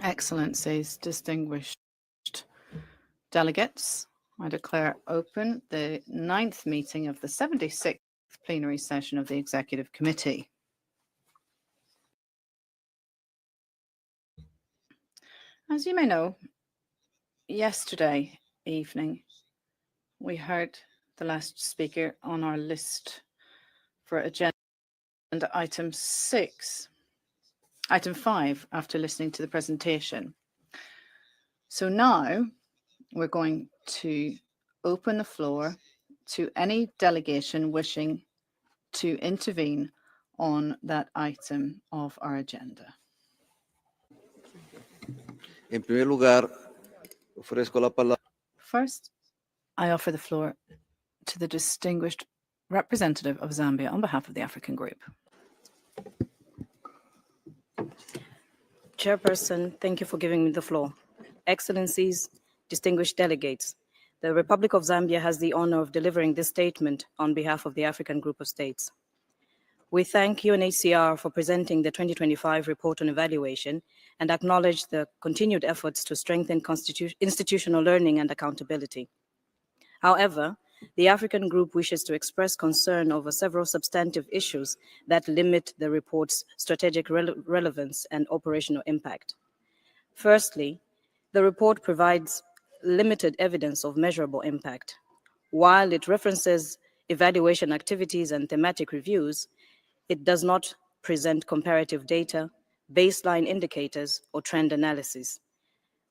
Excellencies, distinguished delegates, I declare open the 9th meeting of the 76th plenary session of the Executive Committee. As you may know, yesterday evening, we heard the last speaker on our list for agenda item 5, after listening to the presentation. So now we're going to open the floor to any delegation wishing to intervene on that item of our agenda. En primer lugar, ofrezco la palabra. First, I offer the floor to the distinguished representative of Zambia on behalf of the African Group. Chairperson, thank you for giving me the floor. Excellencies, distinguished delegates, the Republic of Zambia has the honor of delivering this statement on behalf of the African Group of States. We thank UNHCR for presenting the 2025 report on evaluation and acknowledge the continued efforts to strengthen institutional learning and accountability. However, the African Group wishes to express concern over several substantive issues that limit the report's strategic relevance and operational impact. Firstly, the report provides limited evidence of measurable impact. While it references evaluation activities and thematic reviews, it does not present comparative data, baseline indicators, or trend analysis.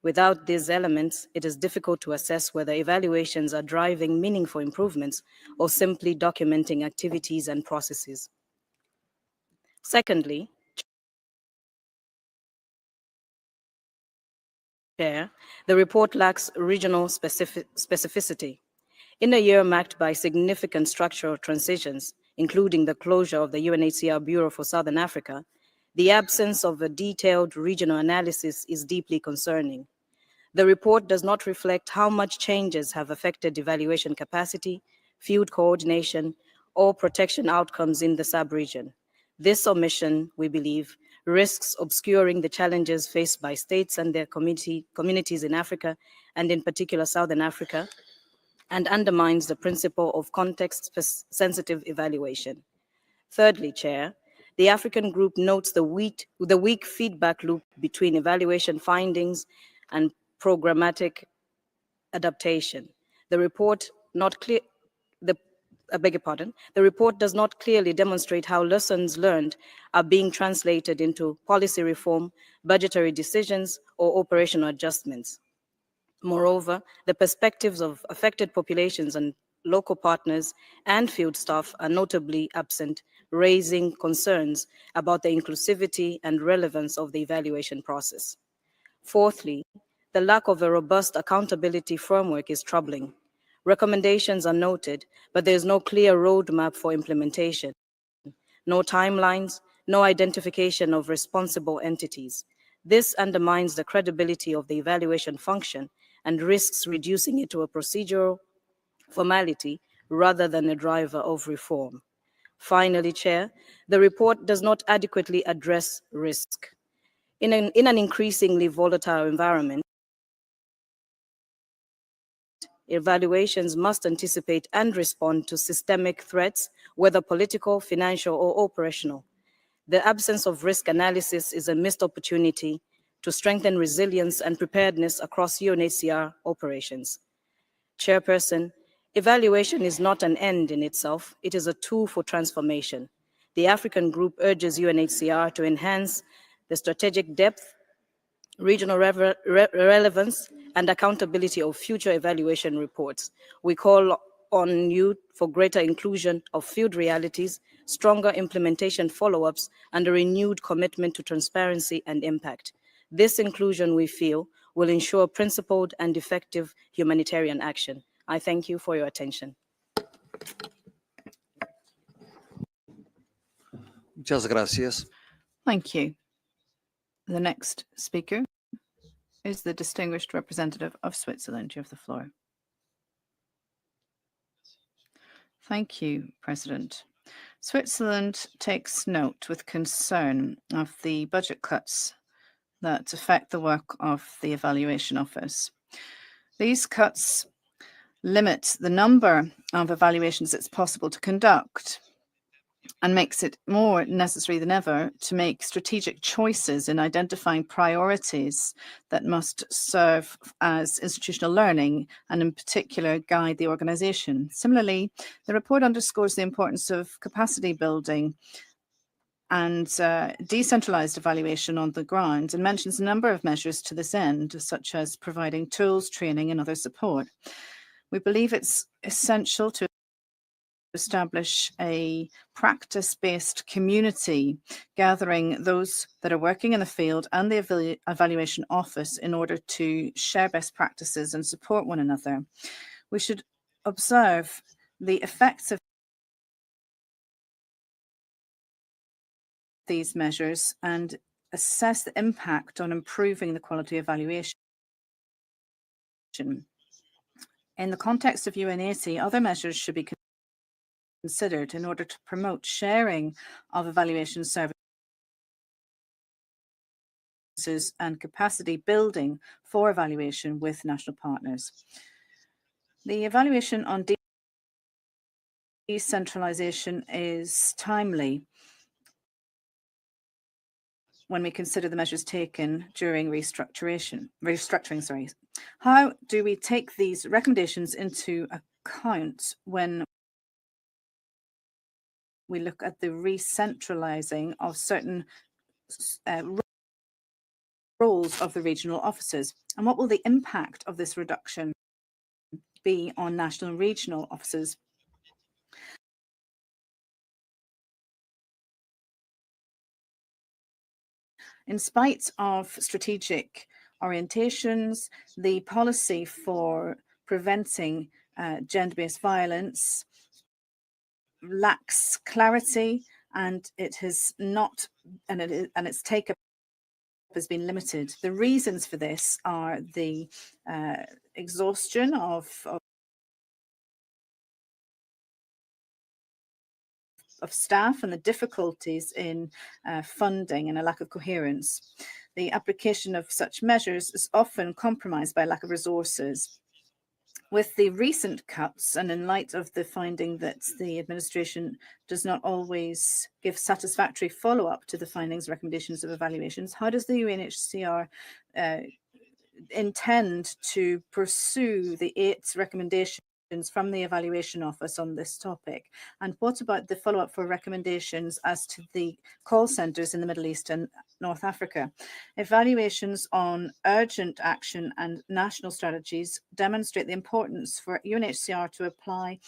Without these elements, it is difficult to assess whether evaluations are driving meaningful improvements or simply documenting activities and processes. Secondly, Chair, the report lacks regional specificity. In a year marked by significant structural transitions, including the closure of the UNHCR Bureau for Southern Africa, the absence of a detailed regional analysis is deeply concerning. The report does not reflect how much changes have affected evaluation capacity, field coordination, or protection outcomes in the sub-region. This omission, we believe, risks obscuring the challenges faced by states and their communities in Africa, and in particular Southern Africa, and undermines the principle of context-sensitive evaluation. Thirdly, Chair, the African Group notes the weak feedback loop between evaluation findings and programmatic adaptation. The report does not clearly demonstrate how lessons learned are being translated into policy reform, budgetary decisions, or operational adjustments. Moreover, the perspectives of affected populations and local partners and field staff are notably absent, raising concerns about the inclusivity and relevance of the evaluation process. Fourthly, the lack of a robust accountability framework is troubling. Recommendations are noted, but there is no clear roadmap for implementation, no timelines, no identification of responsible entities. This undermines the credibility of the evaluation function and risks reducing it to a procedural formality rather than a driver of reform. Finally, Chair, the report does not adequately address risk. In an increasingly volatile environment, evaluations must anticipate and respond to systemic threats, whether political, financial, or operational. The absence of risk analysis is a missed opportunity to strengthen resilience and preparedness across UNHCR operations. Chairperson, evaluation is not an end in itself, it is a tool for transformation. The African Group urges UNHCR to enhance the strategic depth, regional relevance, and accountability of future evaluation reports. We call on you for greater inclusion of field realities, stronger implementation follow-ups, and a renewed commitment to transparency and impact. This inclusion, we feel, will ensure principled and effective humanitarian action. I thank you for your attention. Muchas gracias. Thank you. The next speaker is the distinguished representative of Switzerland. You have the floor. Thank you, President. Switzerland takes note with concern of the budget cuts that affect the work of the Evaluation Office. These cuts limit the number of evaluations it's possible to conduct and makes it more necessary than ever to make strategic choices in identifying priorities that must serve as institutional learning and in particular guide the organisation. Similarly, the report underscores the importance of capacity building and decentralised evaluation on the ground and mentions a number of measures to this end, such as providing tools, training and other support. We believe it's essential to establish a practice-based community, gathering those that are working in the field and the Evaluation Office in order to share best practices and support one another. We should observe the effects of these measures and assess the impact on improving the quality of evaluation. In the context of UNHCR, other measures should be considered in order to promote sharing of evaluation services and capacity building for evaluation with national partners. The evaluation on decentralization is timely when we consider the measures taken during restructuring. How do we take these recommendations into account when we look at the recentralizing of certain roles of the regional offices? And what will the impact of this reduction be on national and regional offices? In spite of strategic orientations, the policy for preventing gender-based violence lacks clarity, and it has not, and its take-up has been limited. The reasons for this are the exhaustion of staff and the difficulties in funding and a lack of coherence. The application of such measures is often compromised by lack of resources. With the recent cuts and in light of the finding that the administration does not always give satisfactory follow-up to the findings and recommendations of evaluations, how does the UNHCR intend to pursue the 8 recommendations from the Evaluation Office on this topic? And what about the follow-up for recommendations as to the call centres in the Middle East and North Africa? Evaluations on urgent action and national strategies demonstrate the importance for UNHCR to apply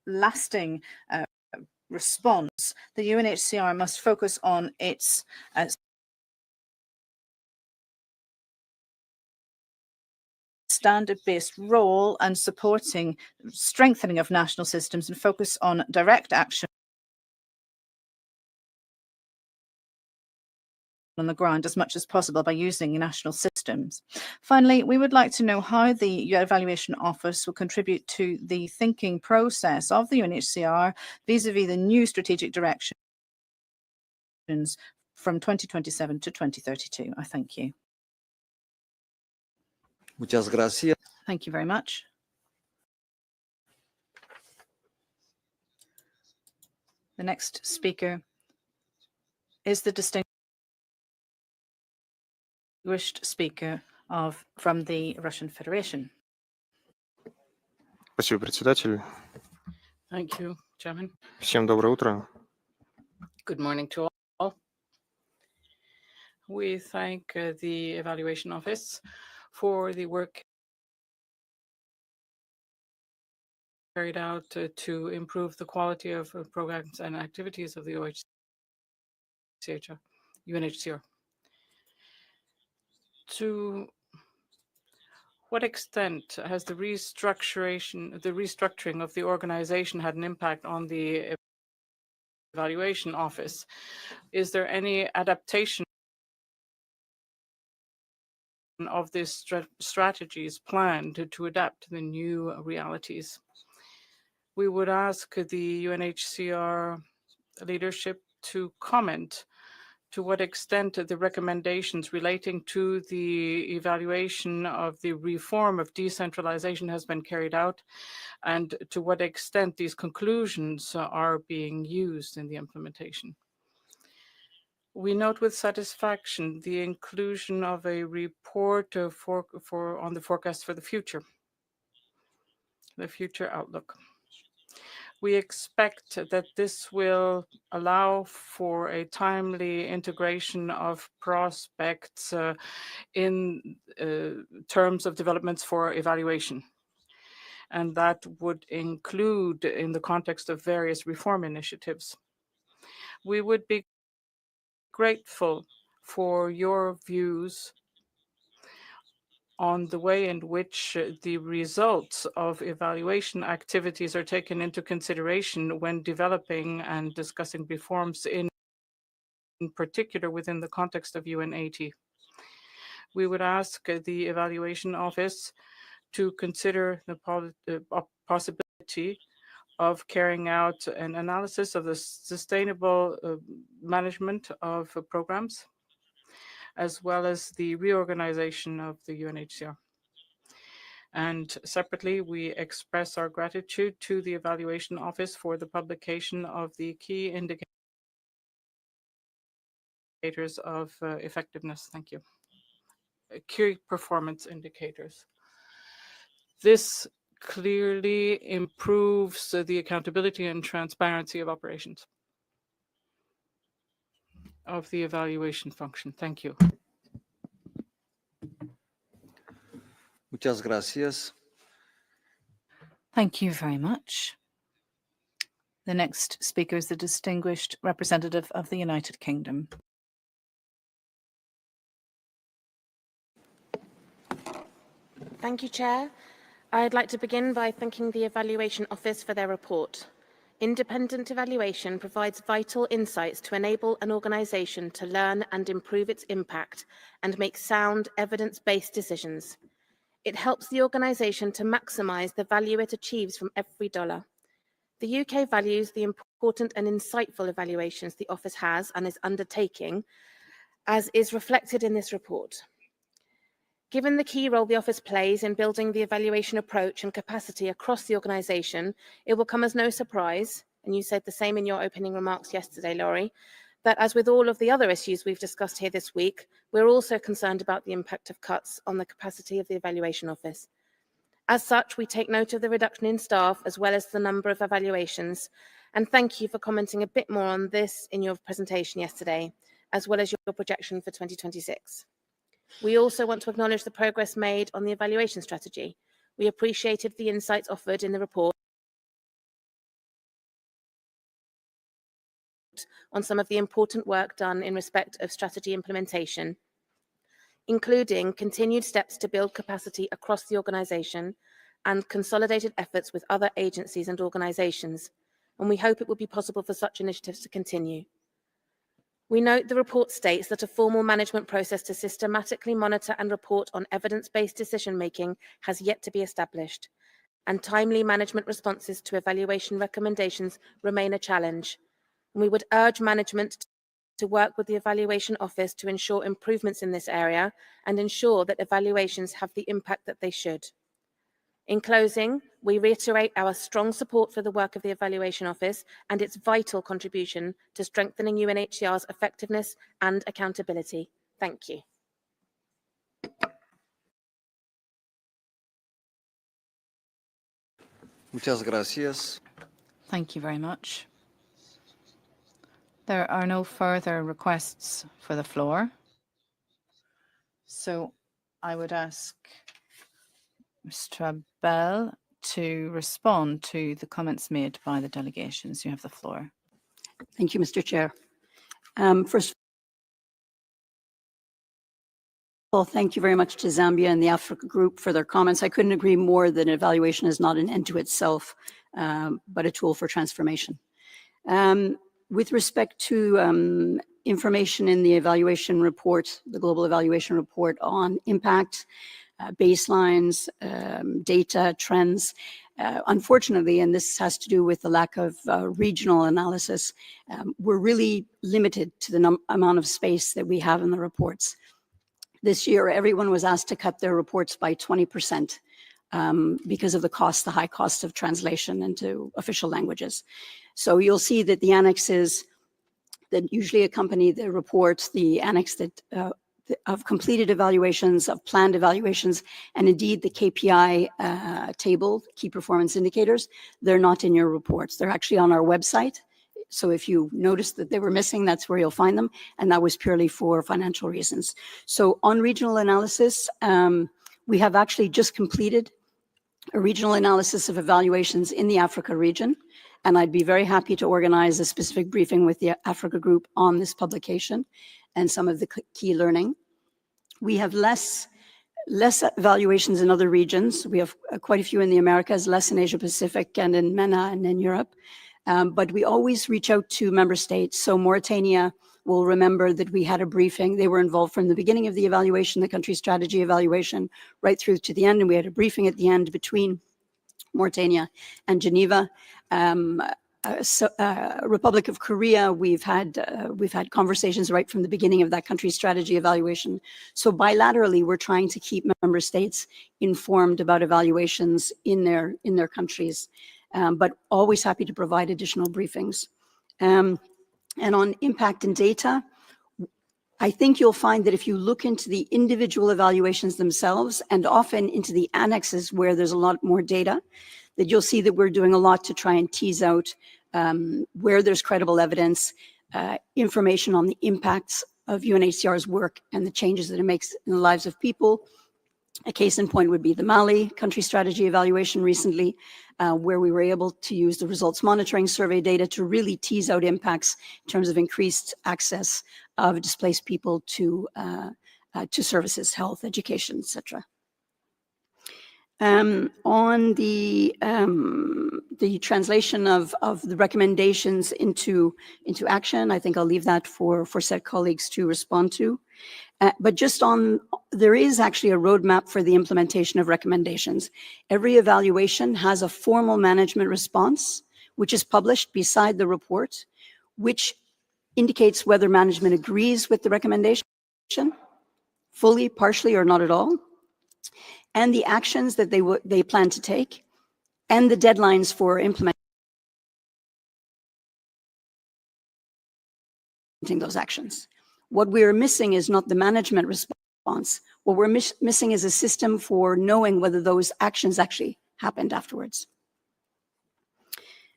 lasting response. The UNHCR must focus on its standard-based role and supporting strengthening of national systems and focus on direct action on the ground as much as possible by using national systems. Finally, we would like to know how the Evaluation Office will contribute to the thinking process of the UNHCR vis-à-vis the new strategic directions from 2027 to 2032. I thank you. Muchas gracias. Thank you very much. The next speaker is the distinguished speaker from the Russian Federation. Спасибо, председатель. Thank you, Chairman. Всем доброе утро. Good morning to all. We thank the Evaluation Office for the work carried out to improve the quality of programs and activities of the UNHCR. To what extent has the restructuring of the organization had an impact on the Evaluation Office? Is there any adaptation of these strategies planned to adapt to the new realities? We would ask the UNHCR leadership to comment to what extent the recommendations relating to the evaluation of the reform of decentralization has been carried out, and to what extent these conclusions are being used in the implementation. We note with satisfaction the inclusion of a report on the forecast for the future outlook. We expect that this will allow for a timely integration of prospects in terms of developments for evaluation. And that would include in the context of various reform initiatives. We would be grateful for your views on the way in which the results of evaluation activities are taken into consideration when developing and discussing reforms, in particular within the context of UNHCR. We would ask the Evaluation Office to consider the possibility of carrying out an analysis of the sustainable management of programs, as well as the reorganization of the UNHCR. And separately, we express our gratitude to the Evaluation Office for the publication of the key indicators of effectiveness. Thank you. Key performance indicators. This clearly improves the accountability and transparency of operations of the evaluation function. Thank you. Muchas gracias. Thank you very much. The next speaker is the distinguished representative of the United Kingdom. Thank you, Chair. I'd like to begin by thanking the Evaluation Office for their report. Independent evaluation provides vital insights to enable an organisation to learn and improve its impact and make sound, evidence-based decisions. It helps the organisation to maximise the value it achieves from every dollar. The UK values the important and insightful evaluations the Office has and is undertaking, as is reflected in this report. Given the key role the Office plays in building the evaluation approach and capacity across the organisation, it will come as no surprise, and you said the same in your opening remarks yesterday, Laurie, that as with all of the other issues we've discussed here this week, we're also concerned about the impact of cuts on the capacity of the Evaluation Office. As such, we take note of the reduction in staff as well as the number of evaluations, and thank you for commenting a bit more on this in your presentation yesterday, as well as your projection for 2026. We also want to acknowledge the progress made on the evaluation strategy. We appreciated the insights offered in the report on some of the important work done in respect of strategy implementation, including continued steps to build capacity across the organisation and consolidated efforts with other agencies and organisations, and we hope it will be possible for such initiatives to continue. We note the report states that a formal management process to systematically monitor and report on evidence-based decision-making has yet to be established, and timely management responses to evaluation recommendations remain a challenge. And we would urge management to work with the Evaluation Office to ensure improvements in this area and ensure that evaluations have the impact that they should. In closing, we reiterate our strong support for the work of the Evaluation Office and its vital contribution to strengthening UNHCR's effectiveness and accountability. Thank you. Muchas gracias. Thank you very much. There are no further requests for the floor. So I would ask Mr. Bell to respond to the comments made by the delegations. You have the floor. Thank you, Mr. Chair. First of all, thank you very much to Zambia and the Africa Group for their comments. I couldn't agree more that evaluation is not an end to itself, but a tool for transformation. With respect to information in the evaluation report, the global evaluation report on impact, baselines, data, trends, unfortunately, and this has to do with the lack of regional analysis, we're really limited to the amount of space that we have in the reports. This year, everyone was asked to cut their reports by 20% because of the high cost of translation into official languages. So you'll see that the annexes that usually accompany the reports, the annex that of completed evaluations, of planned evaluations, and indeed the KPI table, key performance indicators, they're not in your reports. They're actually on our website. So if you noticed that they were missing, that's where you'll find them. And that was purely for financial reasons. So on regional analysis, we have actually just completed a regional analysis of evaluations in the Africa region. And I'd be very happy to organize a specific briefing with the Africa group on this publication and some of the key learning. We have less evaluations in other regions. We have quite a few in the Americas, less in Asia Pacific and in MENA and in Europe. But we always reach out to member states. So Mauritania will remember that we had a briefing. They were involved from the beginning of the evaluation, the country strategy evaluation, right through to the end. And we had a briefing at the end between Mauritania and Geneva. Republic of Korea, we've had conversations right from the beginning of that country strategy evaluation. So bilaterally, we're trying to keep member states informed about evaluations in their countries, but always happy to provide additional briefings. And on impact and data, I think you'll find that if you look into the individual evaluations themselves and often into the annexes where there's a lot more data, that you'll see that we're doing a lot to try and tease out where there's credible evidence, information on the impacts of UNHCR's work and the changes that it makes in the lives of people. A case in point would be the Mali country strategy evaluation recently, where we were able to use the results monitoring survey data to really tease out impacts in terms of increased access of displaced people to services, health, education, etc. On the translation of the recommendations into action, I think I'll leave that for said colleagues to respond to. But just there is actually a roadmap for the implementation of recommendations. Every evaluation has a formal management response, which is published beside the report, which indicates whether management agrees with the recommendation, fully, partially, or not at all, and the actions that they plan to take, and the deadlines for implementing those actions. What we're missing is not the management response. What we're missing is a system for knowing whether those actions actually happened afterwards.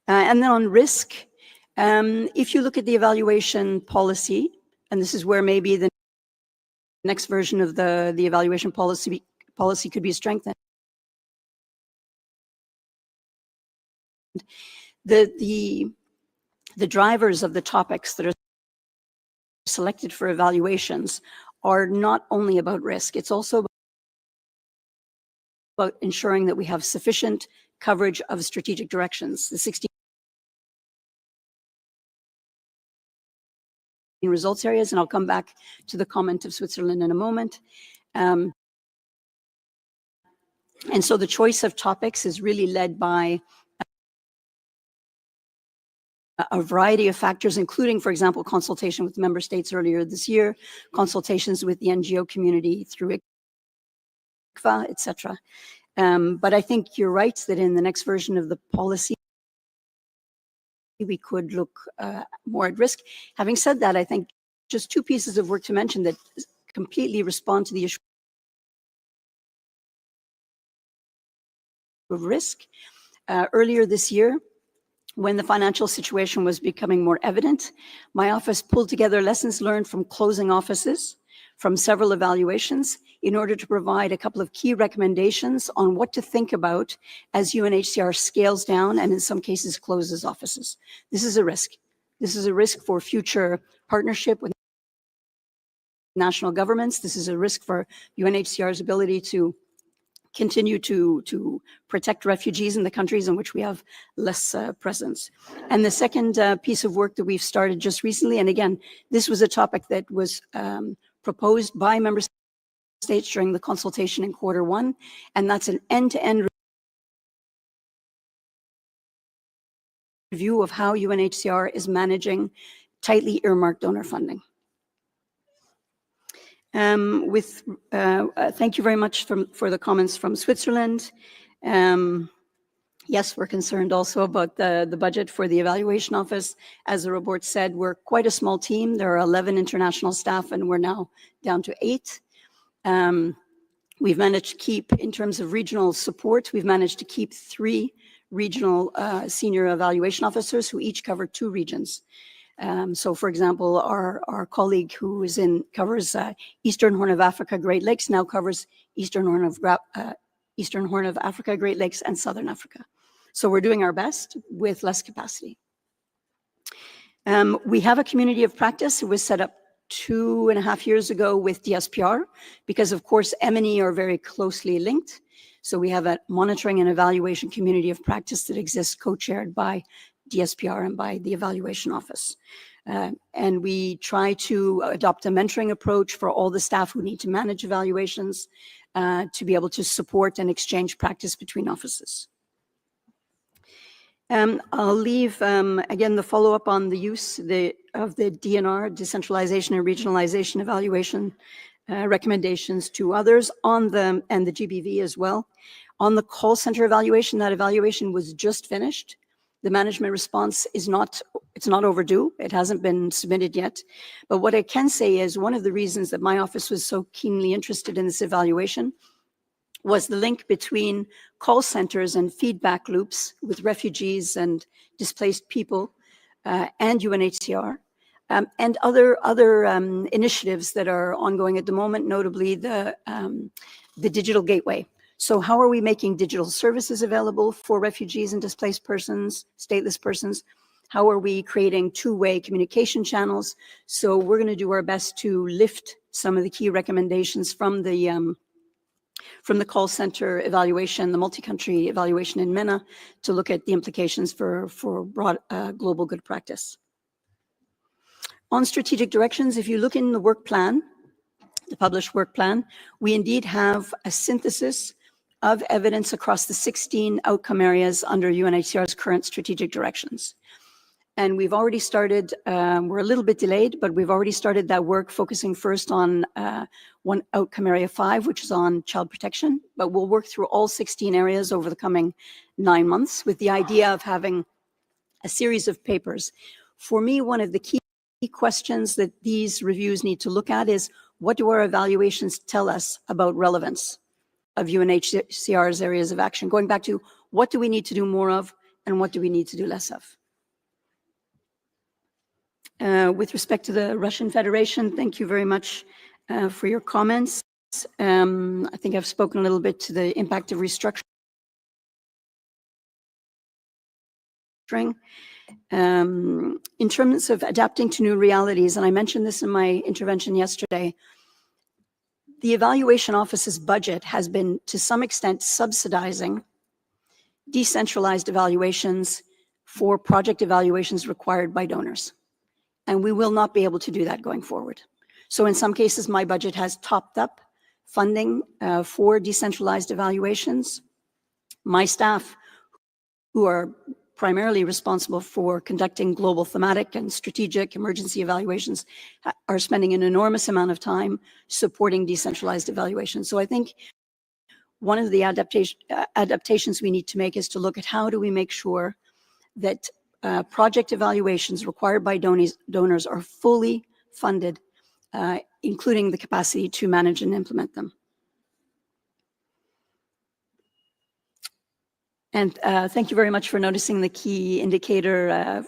And then on risk, if you look at the evaluation policy, and this is where maybe the next version of the evaluation policy could be strengthened. The drivers of the topics that are selected for evaluations are not only about risk, it's also about ensuring that we have sufficient coverage of strategic directions. The 16 results areas, and I'll come back to the comment of Switzerland in a moment. And so the choice of topics is really led by a variety of factors, including, for example, consultation with member states earlier this year, consultations with the NGO community through ICFA, etc. But I think you're right that in the next version of the policy, we could look more at risk. Having said that, I think just two pieces of work to mention that completely respond to the issue of risk. Earlier this year, when the financial situation was becoming more evident, my office pulled together lessons learned from closing offices, from several evaluations, in order to provide a couple of key recommendations on what to think about as UNHCR scales down and in some cases closes offices. This is a risk. This is a risk for future partnership with national governments. This is a risk for UNHCR's ability to continue to protect refugees in the countries in which we have less presence. And the second piece of work that we've started just recently, and again, this was a topic that was proposed by member states during the consultation in Q1, and that's an end-to-end review of how UNHCR is managing tightly earmarked donor funding. Thank you very much for the comments from Switzerland. Yes, we're concerned also about the budget for the Evaluation Office. As the report said, we're quite a small team. There are 11 international staff, and we're now down to 8. We've managed to keep, in terms of regional support, we've managed to keep 3 regional senior evaluation officers who each cover 2 regions. So, for example, our colleague who covers Eastern Horn of Africa, Great Lakes, now covers Eastern Horn of Africa, Great Lakes, and Southern Africa. So we're doing our best with less capacity. We have a community of practice. It was set up 2.5 years ago with DSPR because, of course, M&E are very closely linked. So we have a monitoring and evaluation community of practice that exists co-chaired by DSPR and by the Evaluation Office. And we try to adopt a mentoring approach for all the staff who need to manage evaluations to be able to support and exchange practice between offices. I'll leave, again, the follow-up on the use of the DNR, decentralization and regionalization evaluation recommendations to others and the GBV as well. On the call center evaluation, that evaluation was just finished. The management response it's not overdue. It hasn't been submitted yet. But what I can say is one of the reasons that my office was so keenly interested in this evaluation was the link between call centers and feedback loops with refugees and displaced people and UNHCR and other initiatives that are ongoing at the moment, notably the digital gateway. So how are we making digital services available for refugees and displaced persons, stateless persons? How are we creating two-way communication channels? So we're going to do our best to lift some of the key recommendations from the call center evaluation, the multi-country evaluation in MENA, to look at the implications for broad global good practice. On strategic directions, if you look in the work plan, the published work plan, we indeed have a synthesis of evidence across the 16 outcome areas under UNHCR's current strategic directions. And we've already started, we're a little bit delayed, but we've already started that work focusing first on one outcome area 5, which is on child protection. But we'll work through all 16 areas over the coming 9 months with the idea of having a series of papers. For me, one of the key questions that these reviews need to look at is, what do our evaluations tell us about relevance of UNHCR's areas of action? Going back to, what do we need to do more of and what do we need to do less of? With respect to the Russian Federation, thank you very much for your comments. I think I've spoken a little bit to the impact of restructuring. In terms of adapting to new realities, and I mentioned this in my intervention yesterday, the Evaluation Office's budget has been, to some extent, subsidizing decentralized evaluations for project evaluations required by donors. And we will not be able to do that going forward. So in some cases, my budget has topped up funding for decentralized evaluations. My staff, who are primarily responsible for conducting global thematic and strategic emergency evaluations, are spending an enormous amount of time supporting decentralized evaluations. So I think one of the adaptations we need to make is to look at how do we make sure that project evaluations required by donors are fully funded, including the capacity to manage and implement them. And thank you very much for noticing the key indicator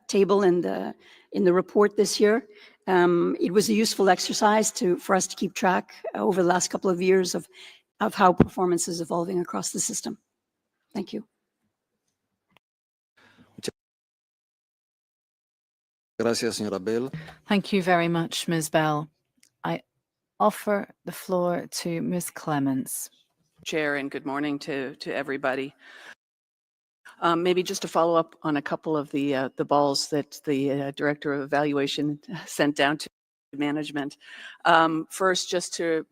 table in the report this year. It was a useful exercise for us to keep track over the last couple of years of how performance is evolving across the system. Thank you. Gracias, señora Bell. Thank you very much, Ms. Bell. I offer the floor to Ms. Clements. Chair, and good morning to everybody. Maybe just to follow up on a couple of the balls that the Director of Evaluation sent down to management. First, just to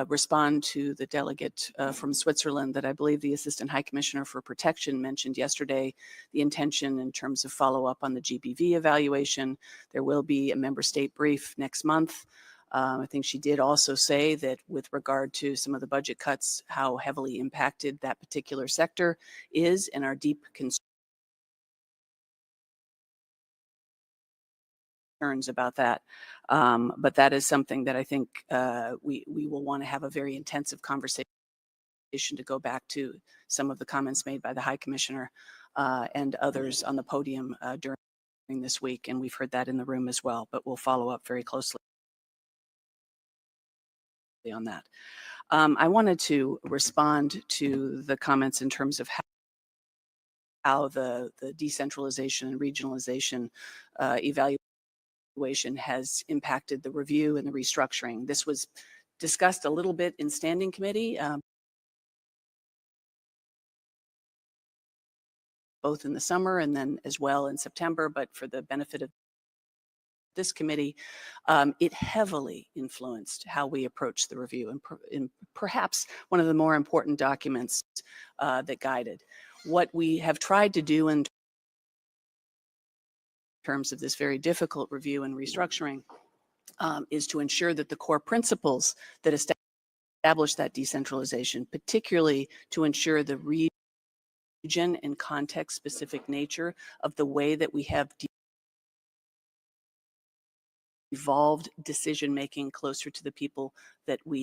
respond to the delegate from Switzerland, that I believe the Assistant High Commissioner for Protection mentioned yesterday, the intention in terms of follow-up on the GBV evaluation. There will be a member state brief next month. I think she did also say that with regard to some of the budget cuts, how heavily impacted that particular sector is, and our deep concerns about that. But that is something that I think we will want to have a very intensive conversation to go back to some of the comments made by the High Commissioner and others on the podium during this week. And we've heard that in the room as well, but we'll follow up very closely on that. I wanted to respond to the comments in terms of how the decentralization and regionalization evaluation has impacted the review and the restructuring. This was discussed a little bit in standing committee, both in the summer and then as well in September, but for the benefit of this committee, it heavily influenced how we approach the review, and perhaps one of the more important documents that guided. What we have tried to do in terms of this very difficult review and restructuring is to ensure that the core principles that establish that decentralization, particularly to ensure the region and context specific nature of the way that we have evolved decision making closer to the people that we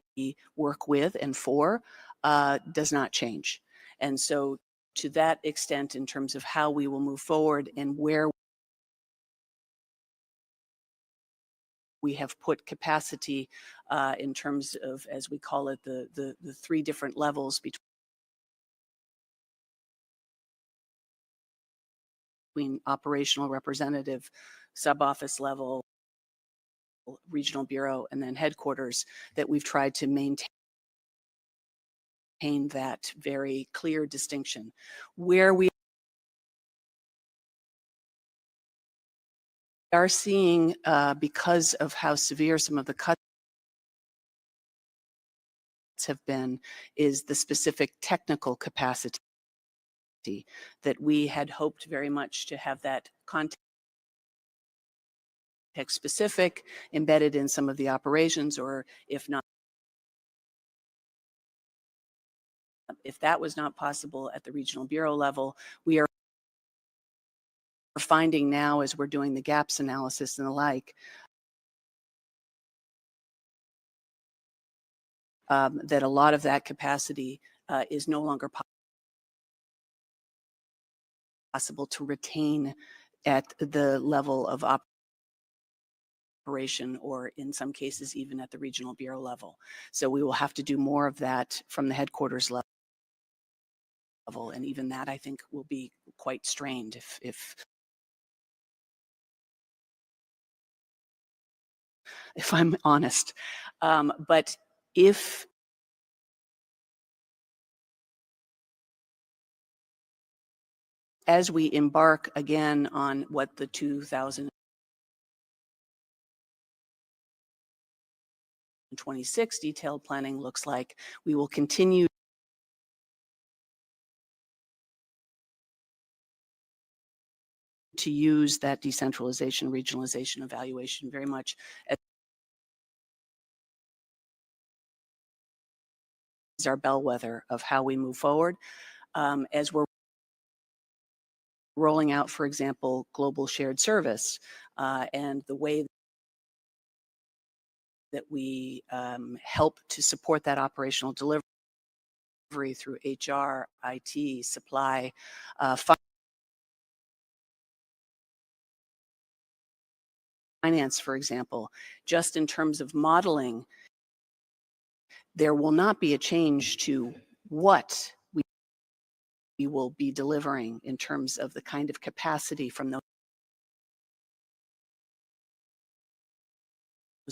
work with and for, does not change. And so to that extent, in terms of how we will move forward and where we have put capacity in terms of, as we call it, the three different levels between operational representative, sub-office level, regional bureau, and then headquarters, that we've tried to maintain that very clear distinction. Where we are seeing, because of how severe some of the cuts have been, is the specific technical capacity that we had hoped very much to have that context specific embedded in some of the operations, or if not, if that was not possible at the regional bureau level, we are finding now, as we're doing the gaps analysis and the like, that a lot of that capacity is no longer possible to retain at the level of operation, or in some cases even at the regional bureau level. So we will have to do more of that from the headquarters level, and even that I think will be quite strained if I'm honest. But if as we embark again on what the 2026 detailed planning looks like, we will continue to use that decentralization, regionalization evaluation very much as our bellwether of how we move forward. As we're rolling out, for example, global shared service and the way that we help to support that operational delivery through HR, IT, supply, finance, for example, just in terms of modeling, there will not be a change to what we will be delivering in terms of the kind of capacity from those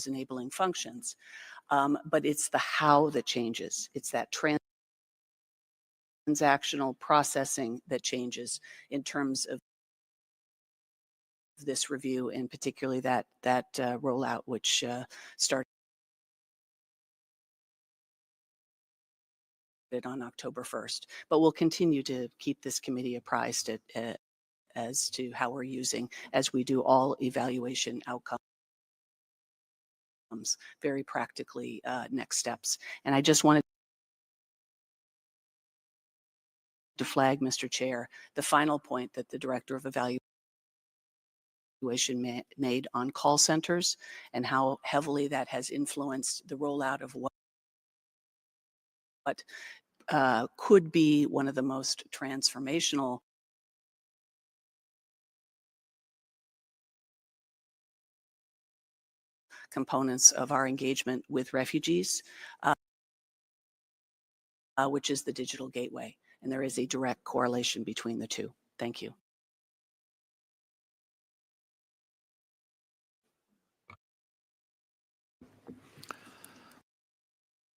enabling functions. But it's the how that changes. It's that transactional processing that changes in terms of this review, and particularly that rollout, which started on October 1st. But we'll continue to keep this committee apprised as to how we're using, as we do all evaluation outcomes, very practically next steps. And I just wanted to flag, Mr. Chair, the final point that the Director of Evaluation made on call centers and how heavily that has influenced the rollout of what could be one of the most transformational components of our engagement with refugees, which is the digital gateway. And there is a direct correlation between the two. Thank you.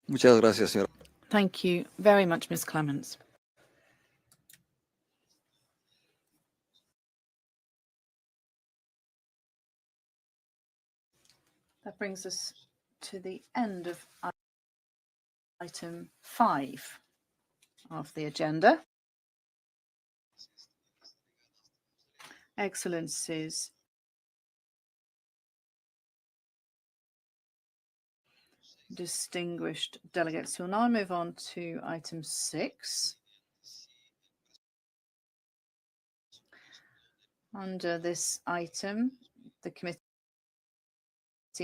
Muchas gracias, señora. Thank you very much, Ms. Clements. That brings us to the end of item 5 of the agenda. Excellencies, distinguished delegates, we'll now move on to item 6. Under this item, the committee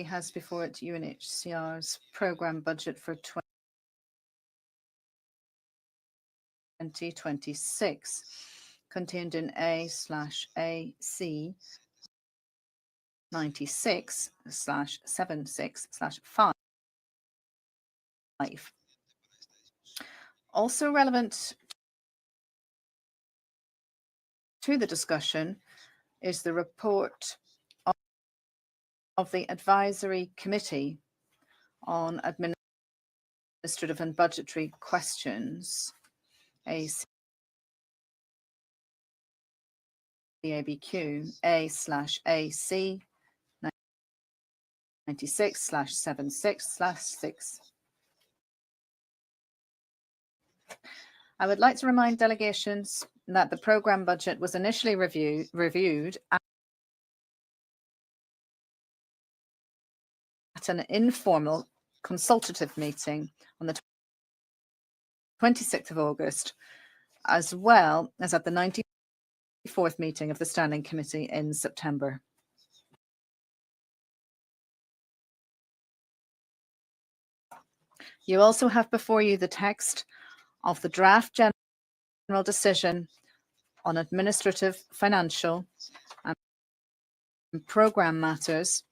has before it UNHCR's programme budget for 2026, contained in A/AC 96/76/5. Also relevant to the discussion is the report of the Advisory Committee on Administrative and Budgetary Questions, ABQ, A/AC 96/76/6. I would like to remind delegations that the programme budget was initially reviewed at an informal consultative meeting on the 26th of August, as well as at the 94th meeting of the Standing Committee in September. You also have before you the text of the draft general decision on administrative, financial, and programme matters,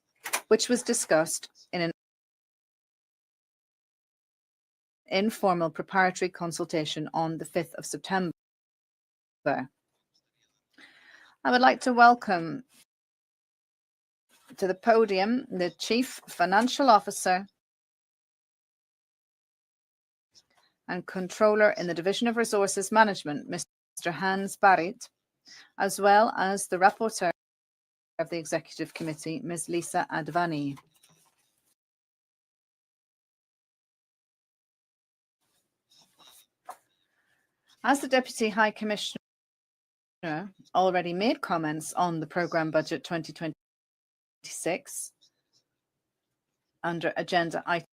which was discussed in an informal preparatory consultation on the 5th of September. I would like to welcome to the podium the Chief Financial Officer and Controller in the Division of Resources Management, Mr. Hans Barrit, as well as the Rapporteur of the Executive Committee, Ms. Lisa Advani. As the Deputy High Commissioner already made comments on the Programme Budget 2026 under Agenda Item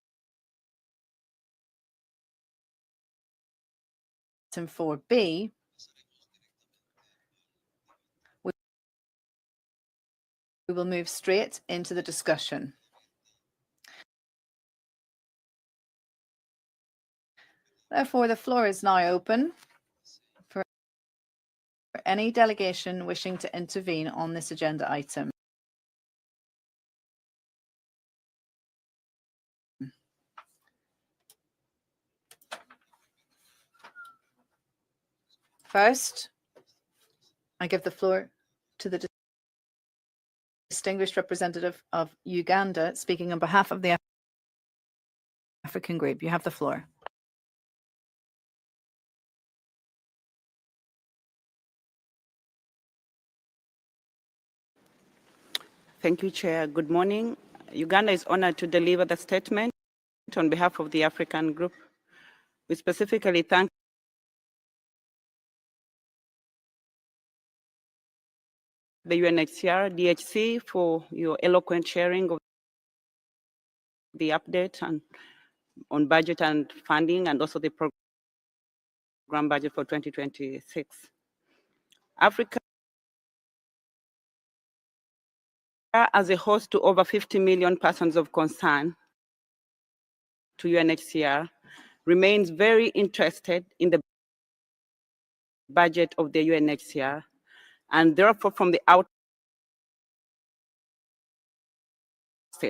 4B, we will move straight into the discussion. Therefore, the floor is now open for any delegation wishing to intervene on this agenda item. First, I give the floor to the distinguished representative of Uganda, speaking on behalf of the African Group. You have the floor. Thank you, Chair. Good morning. Uganda is honored to deliver the statement on behalf of the African Group. We specifically thank the UNHCR, DHC, for your eloquent sharing of the update on budget and funding, and also the program budget for 2026. Africa, as a host to over 50 million persons of concern to UNHCR, remains very interested in the budget of the UNHCR, and therefore from the outset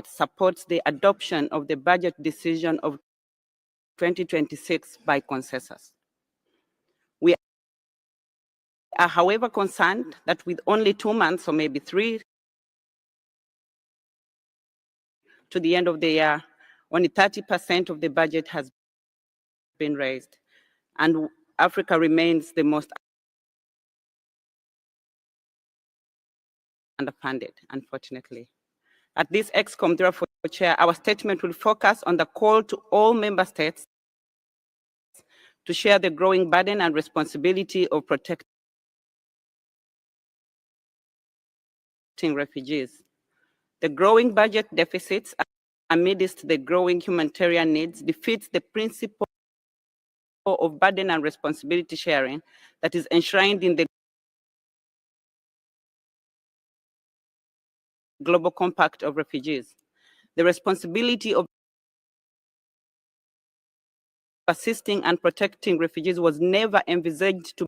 supports the adoption of the budget decision of 2026 by consensus. We are, however, concerned that with only 2 months or maybe 3 to the end of the year, only 30% of the budget has been raised, and Africa remains the most underfunded, unfortunately. At this ExCom, therefore, Chair, our statement will focus on the call to all member states to share the growing burden and responsibility of protecting refugees. The growing budget deficits amidst the growing humanitarian needs defeats the principle of burden and responsibility sharing that is enshrined in the Global Compact of Refugees. The responsibility of assisting and protecting refugees was never envisaged to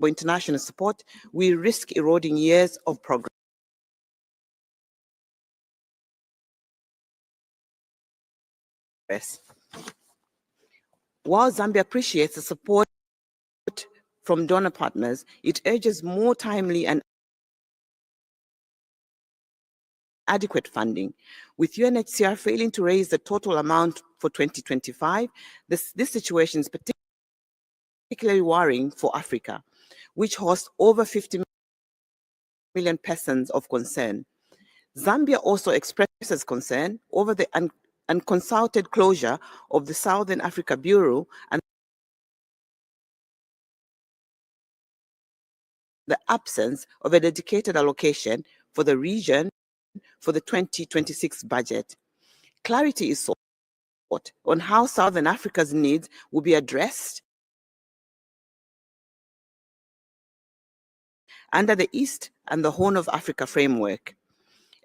international support, we risk eroding years of progress. While Zambia appreciates the support from donor partners, it urges more timely and adequate funding. With UNHCR failing to raise the total amount for 2025, this situation is particularly worrying for Africa, which hosts over 50 million persons of concern. Zambia also expresses concern over the unconsulted closure of the Southern Africa Bureau and the absence of a dedicated allocation for the region for the 2026 budget. Clarity is sought on how Southern Africa's needs will be addressed under the East and the Horn of Africa framework,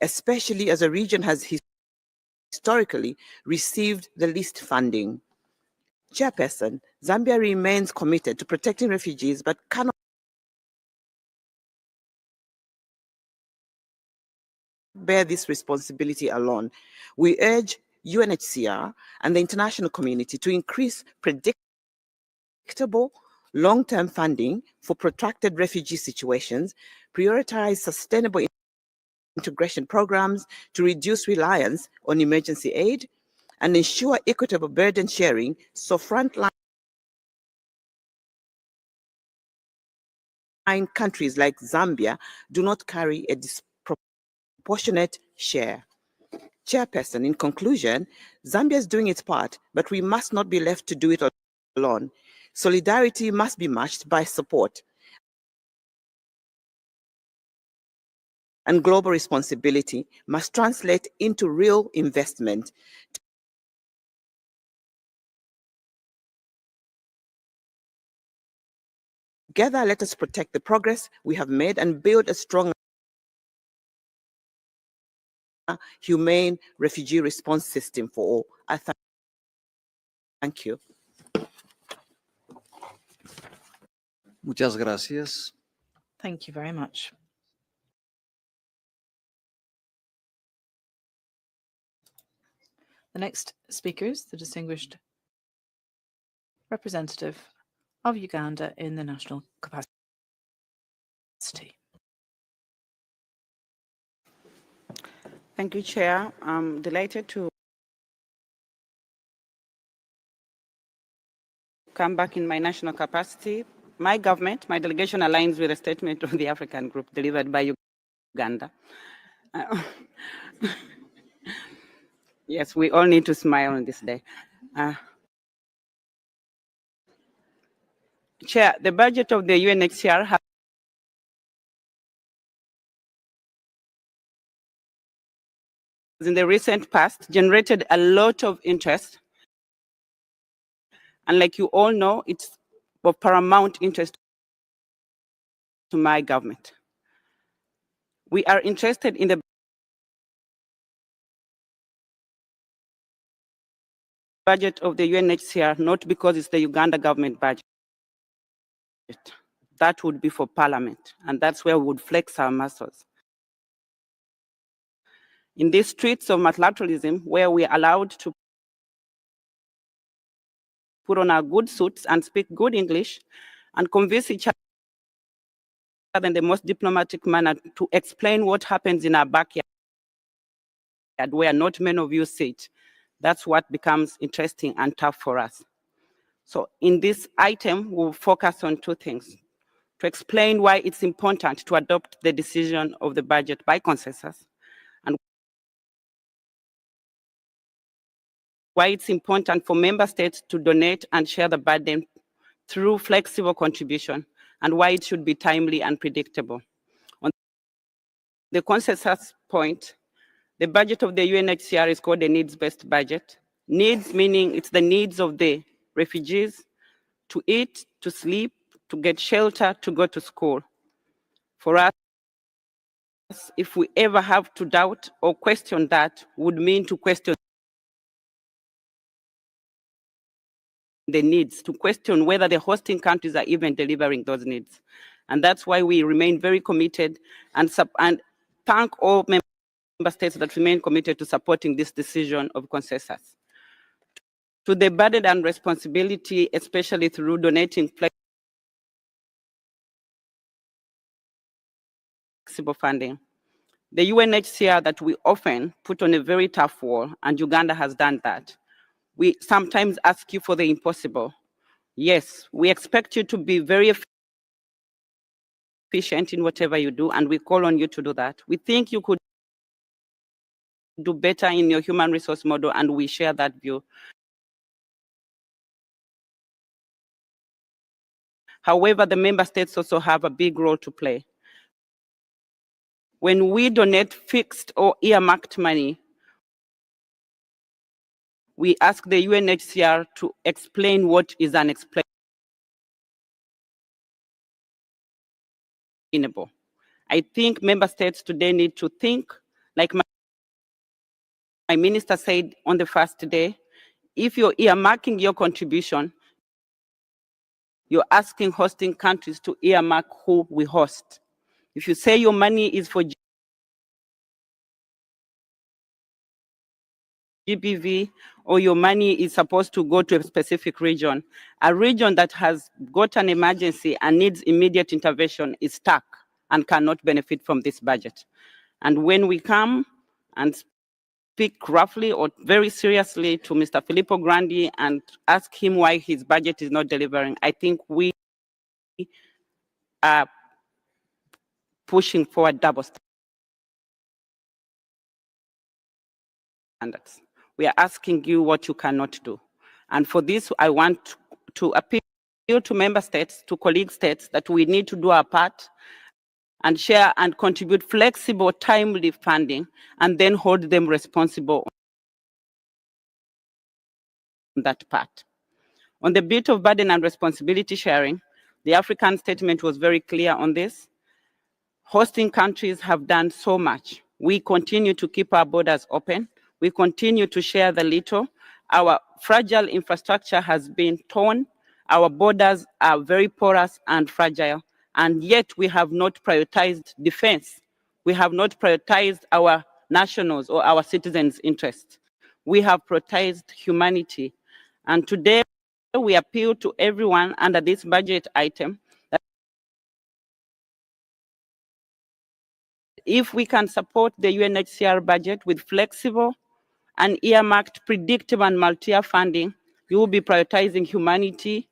especially as the region has historically received the least funding. Chairperson, Zambia remains committed to protecting refugees but cannot bear this responsibility alone. We urge UNHCR and the international community to increase predictable long-term funding for protracted refugee situations, prioritize sustainable integration programs to reduce reliance on emergency aid, and ensure equitable burden sharing so frontline countries like Zambia do not carry a disproportionate share. Chairperson, in conclusion, Zambia is doing its part, but we must not be left to do it alone. Solidarity must be matched by support, and global responsibility must translate into real investment. Together, let us protect the progress we have made and build a strong, humane refugee response system for all. I thank you. Muchas gracias. Thank you very much. The next speaker is the distinguished representative of Uganda in the national capacity. Thank you, Chair. I'm delighted to come back in my national capacity. My government, my delegation aligns with a statement of the African Group delivered by Uganda. Yes, we all need to smile on this day. Chair, the budget of the UNHCR has in the recent past generated a lot of interest. And like you all know, it's of paramount interest to my government. We are interested in the budget of the UNHCR, not because it's the Uganda government budget. That would be for Parliament, and that's where we would flex our muscles. In these streets of multilateralism, where we're allowed to put on our good suits and speak good English and convince each other in the most diplomatic manner to explain what happens in our backyard, where not many of you sit, that's what becomes interesting and tough for us. So in this item, we'll focus on two things: to explain why it's important to adopt the decision of the budget by consensus, and why it's important for member states to donate and share the burden through flexible contribution, and why it should be timely and predictable. On the consensus point, the budget of the UNHCR is called a needs-based budget. Needs meaning it's the needs of the refugees to eat, to sleep, to get shelter, to go to school. For us, if we ever have to doubt or question that, would mean to question the needs, to question whether the hosting countries are even delivering those needs. And that's why we remain very committed and thank all member states that remain committed to supporting this decision of consensus. To the burden and responsibility, especially through donating flexible funding. The UNHCR that we often put on a very tough wall, and Uganda has done that. We sometimes ask you for the impossible. Yes, we expect you to be very efficient in whatever you do, and we call on you to do that. We think you could do better in your human resource model, and we share that view. However, the member states also have a big role to play. When we donate fixed or earmarked money, we ask the UNHCR to explain what is unexplainable. I think member states today need to think, like my minister said on the first day, if you're earmarking your contribution, you're asking hosting countries to earmark who we host. If you say your money is for GBV, or your money is supposed to go to a specific region, a region that has got an emergency and needs immediate intervention is stuck and cannot benefit from this budget. And when we come and speak roughly or very seriously to Mr. Filippo Grandi and ask him why his budget is not delivering, I think we are pushing forward double standards. We are asking you what you cannot do. And for this, I want to appeal to member states, to colleague states, that we need to do our part and share and contribute flexible, timely funding, and then hold them responsible on that part. On the bit of burden and responsibility sharing, the African statement was very clear on this. Hosting countries have done so much. We continue to keep our borders open. We continue to share the little. Our fragile infrastructure has been torn. Our borders are very porous and fragile, and yet we have not prioritized defense. We have not prioritized our nationals or our citizens' interests. We have prioritized humanity. And today, we appeal to everyone under this budget item that if we can support the UNHCR budget with flexible and earmarked, predictable, and multi-year funding, you will be prioritizing humanity,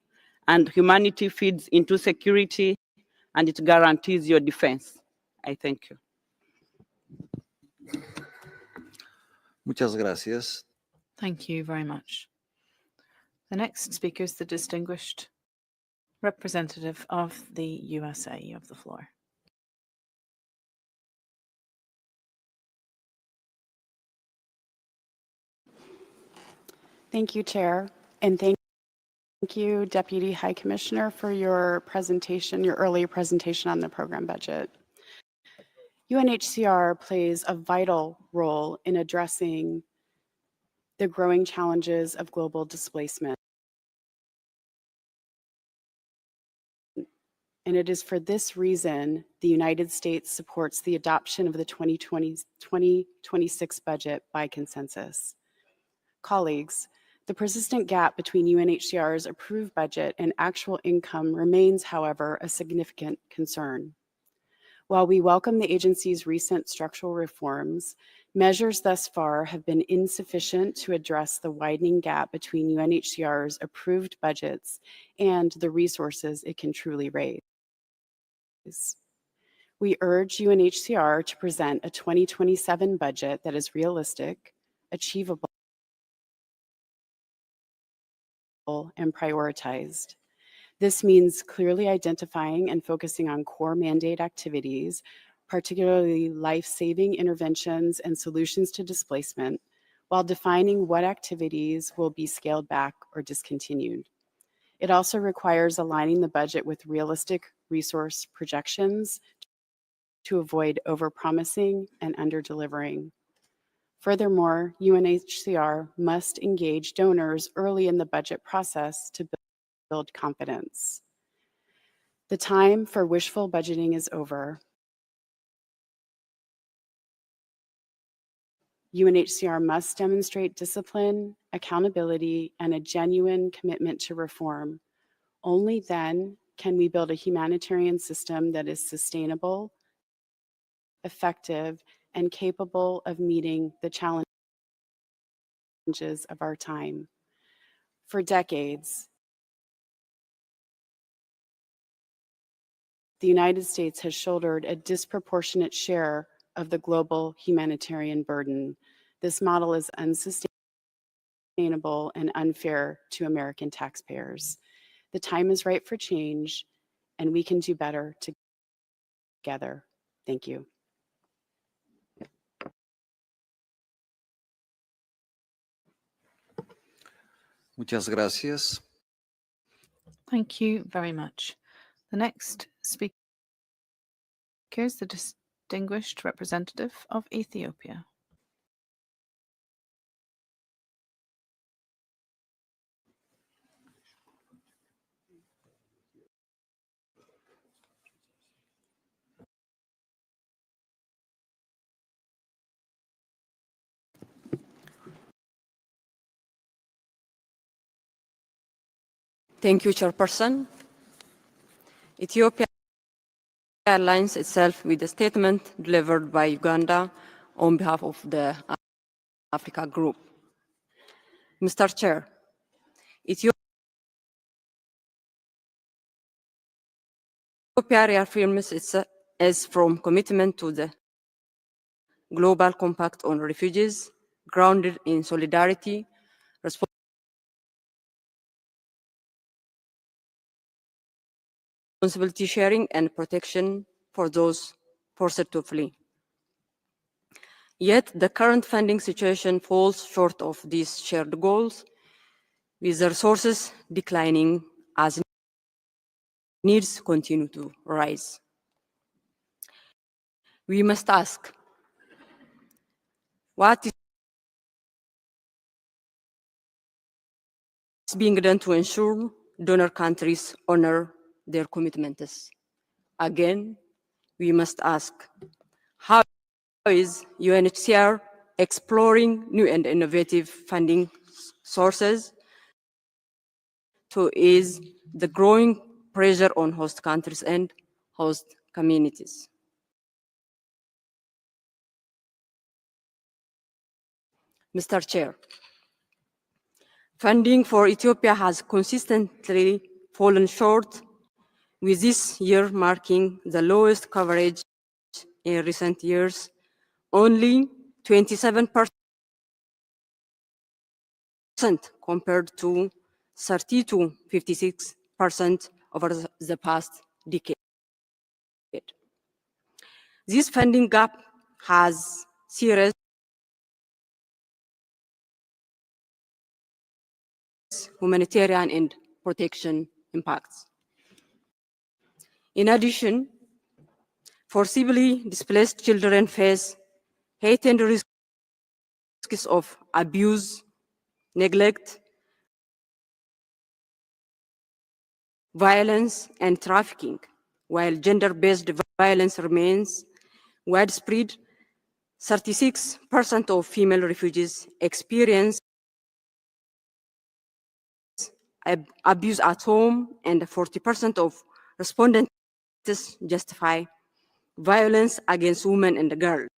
and humanity feeds into security, and it guarantees your defense. I thank you. Muchas gracias. Thank you very much. The next speaker is the distinguished representative of the USA. You have the floor. Thank you, Chair, and thank you, Deputy High Commissioner, for your presentation, your earlier presentation on the program budget. UNHCR plays a vital role in addressing the growing challenges of global displacement. And it is for this reason the United States supports the adoption of the 2026 budget by consensus. Colleagues, the persistent gap between UNHCR's approved budget and actual income remains, however, a significant concern. While we welcome the agency's recent structural reforms, measures thus far have been insufficient to address the widening gap between UNHCR's approved budgets and the resources it can truly raise. We urge UNHCR to present a 2027 budget that is realistic, achievable, and prioritized. This means clearly identifying and focusing on core mandate activities, particularly life-saving interventions and solutions to displacement, while defining what activities will be scaled back or discontinued. It also requires aligning the budget with realistic resource projections to avoid overpromising and underdelivering. Furthermore, UNHCR must engage donors early in the budget process to build confidence. The time for wishful budgeting is over. UNHCR must demonstrate discipline, accountability, and a genuine commitment to reform. Only then can we build a humanitarian system that is sustainable, effective, and capable of meeting the challenges of our time. For decades, the United States has shouldered a disproportionate share of the global humanitarian burden. This model is unsustainable and unfair to American taxpayers. The time is right for change, and we can do better together. Thank you. Muchas gracias. Thank you very much. The next speaker is the distinguished representative of Ethiopia. Thank you, Chairperson. Ethiopia aligns itself with the statement delivered by Uganda on behalf of the Africa Group. Mr. Chair, Ethiopia reaffirms its firm commitment to the Global Compact on Refugees, grounded in solidarity, responsibility sharing, and protection for those forced to flee. Yet the current funding situation falls short of these shared goals, with the resources declining as needs continue to rise. We must ask, what is being done to ensure donor countries honor their commitments? Again, we must ask, how is UNHCR exploring new and innovative funding sources to ease the growing pressure on host countries and host communities? Mr. Chair, funding for Ethiopia has consistently fallen short, with this year marking the lowest coverage in recent years, only 27% compared to 30 to 56% over the past decade. This funding gap has serious humanitarian and protection impacts. In addition, forcibly displaced children face heightened risks of abuse, neglect, violence, and trafficking, while gender-based violence remains widespread. 36% of female refugees experience abuse at home, and 40% of respondents justify violence against women and girls.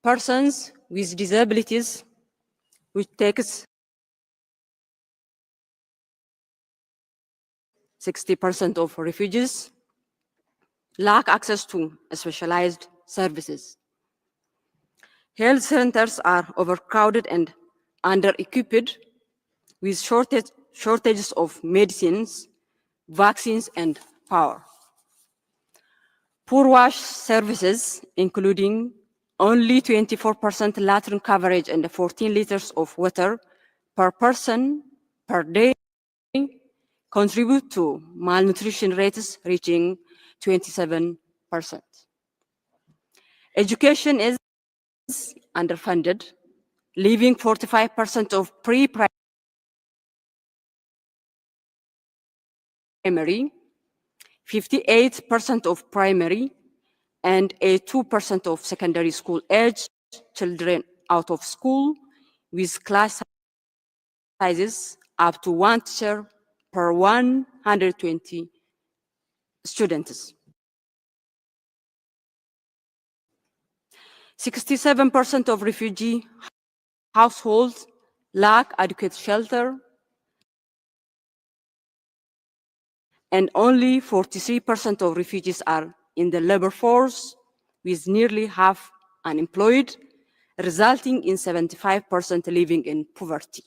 Persons with disabilities, which takes 60% of refugees, lack access to specialized services. Health centers are overcrowded and under-equipped, with shortages of medicines, vaccines, and power. Poor wash services, including only 24% latrine coverage and 14 liters of water per person per day, contribute to malnutrition rates reaching 27%. Education is underfunded, leaving 45% of pre-primary, 58% of primary, and 2% of secondary school age children out of school, with class sizes up to 1 teacher per 120 students. 67% of refugee households lack adequate shelter, and only 43% of refugees are in the labor force, with nearly half unemployed, resulting in 75% living in poverty.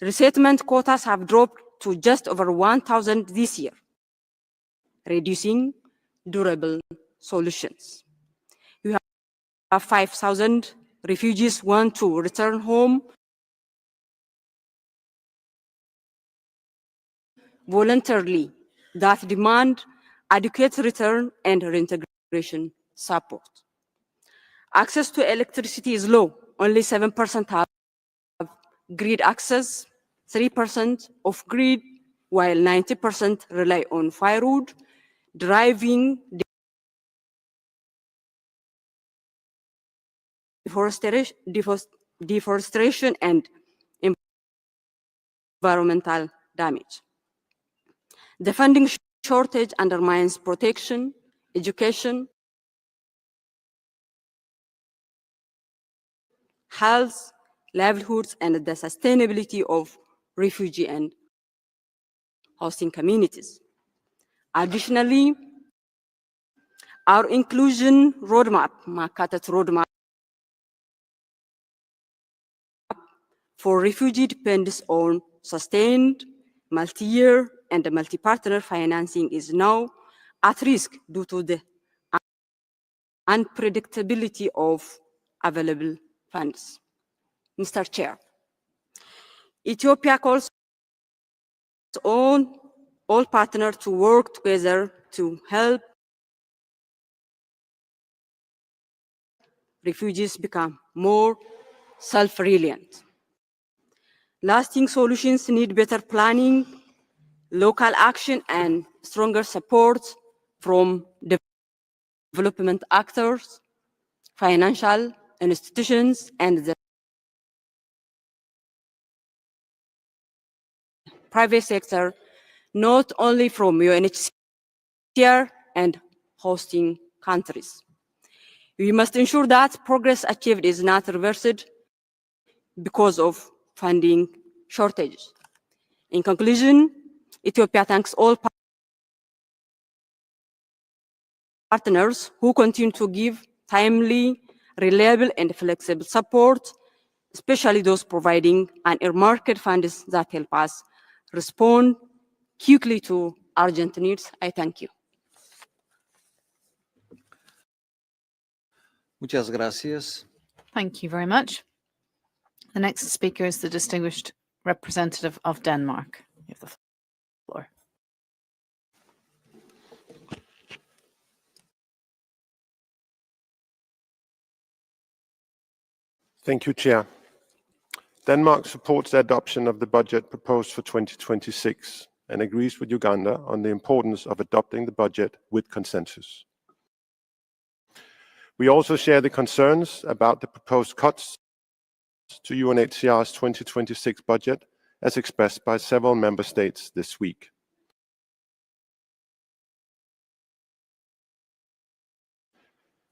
Resettlement quotas have dropped to just over 1,000 this year, reducing durable solutions. You have 5,000 refugees want to return home voluntarily that demand adequate return and reintegration support. Access to electricity is low. Only 7% have grid access, 3% off grid, while 90% rely on firewood, driving deforestation and environmental damage. The funding shortage undermines protection, education, health, livelihoods, and the sustainability of refugee and hosting communities. Additionally, our inclusion roadmap, Makatat roadmap for refugee depends on sustained, multi-year, and multi-partner financing is now at risk due to the unpredictability of available funds. Mr. Chair, Ethiopia calls on all partners to work together to help refugees become more self-reliant. Lasting solutions need better planning, local action, and stronger support from development actors, financial institutions, and the private sector, not only from UNHCR and hosting countries. We must ensure that progress achieved is not reversed because of funding shortages. In conclusion, Ethiopia thanks all partners who continue to give timely, reliable, and flexible support, especially those providing earmarked funds that help us respond quickly to urgent needs. I thank you. Muchas gracias. Thank you very much. The next speaker is the distinguished representative of Denmark. You have the floor. Thank you, Chair. Denmark supports the adoption of the budget proposed for 2026 and agrees with Uganda on the importance of adopting the budget with consensus. We also share the concerns about the proposed cuts to UNHCR's 2026 budget as expressed by several member states this week.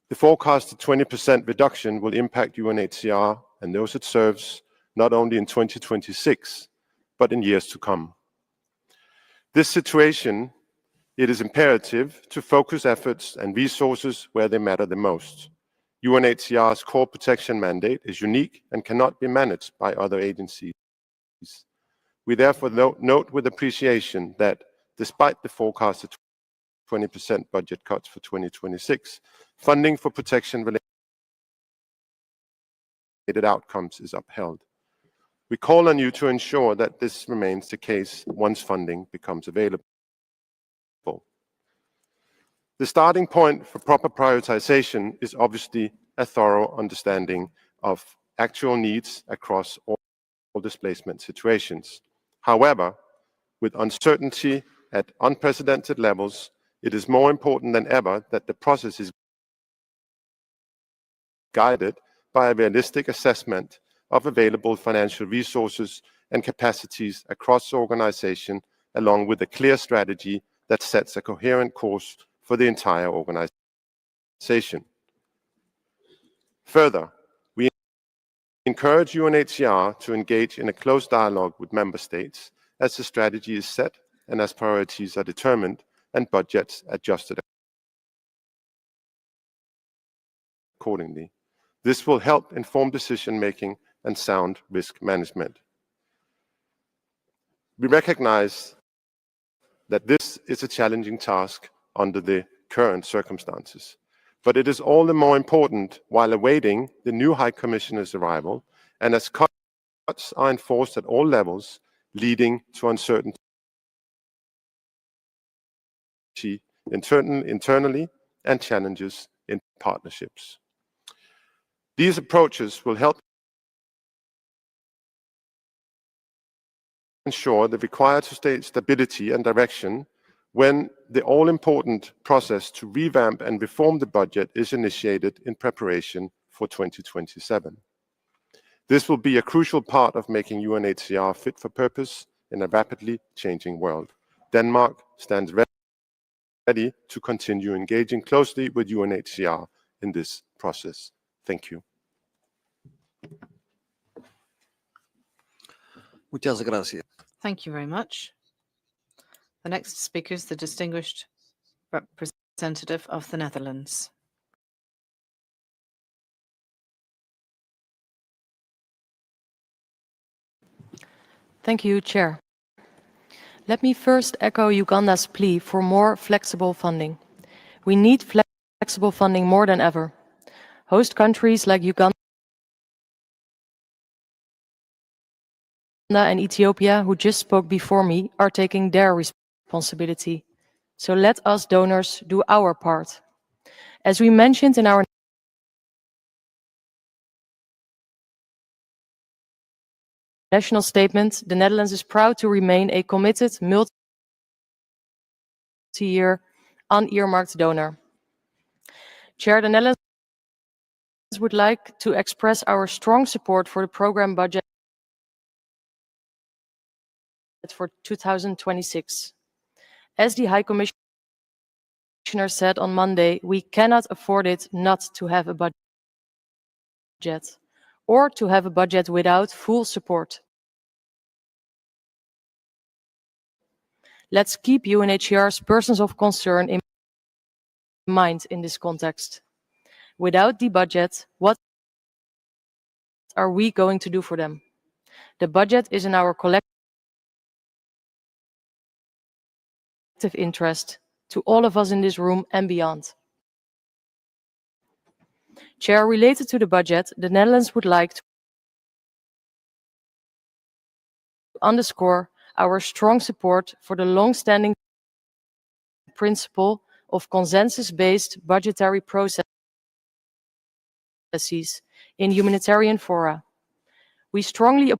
The forecasted 20% reduction will impact UNHCR and those it serves not only in 2026, but in years to come. This situation, it is imperative to focus efforts and resources where they matter the most. UNHCR's core protection mandate is unique and cannot be managed by other agencies. We therefore note with appreciation that despite the forecasted 20% budget cuts for 2026, funding for protection-related outcomes is upheld. We call on you to ensure that this remains the case once funding becomes available. The starting point for proper prioritization is obviously a thorough understanding of actual needs across all displacement situations. However, with uncertainty at unprecedented levels, it is more important than ever that the process is guided by a realistic assessment of available financial resources and capacities across the organization, along with a clear strategy that sets a coherent course for the entire organization. Further, we encourage UNHCR to engage in a close dialogue with member states as the strategy is set and as priorities are determined and budgets adjusted accordingly. This will help inform decision-making and sound risk management. We recognize that this is a challenging task under the current circumstances, but it is all the more important while awaiting the new High Commissioner's arrival and as cuts are enforced at all levels, leading to uncertainty internally and challenges in partnerships. These approaches will help ensure the required stability and direction when the all-important process to revamp and reform the budget is initiated in preparation for 2027. This will be a crucial part of making UNHCR fit for purpose in a rapidly changing world. Denmark stands ready to continue engaging closely with UNHCR in this process. Thank you. Muchas gracias. Thank you very much. The next speaker is the distinguished representative of the Netherlands. Thank you, Chair. Let me first echo Uganda's plea for more flexible funding. We need flexible funding more than ever. Host countries like Uganda and Ethiopia, who just spoke before me, are taking their responsibility. So let us donors do our part. As we mentioned in our national statement, the Netherlands is proud to remain a committed multi-year unearmarked donor. Chair, the Netherlands would like to express our strong support for the program budget for 2026. As the High Commissioner Commissioner said on Monday, we cannot afford it not to have a budget, or to have a budget without full support. Let's keep UNHCR's persons of concern in mind in this context. Without the budget, what are we going to do for them? The budget is in our collective interest, to all of us in this room and beyond. Chair, related to the budget, the Netherlands would like to underscore our strong support for the long-standing principle of consensus-based budgetary processes in humanitarian fora. We strongly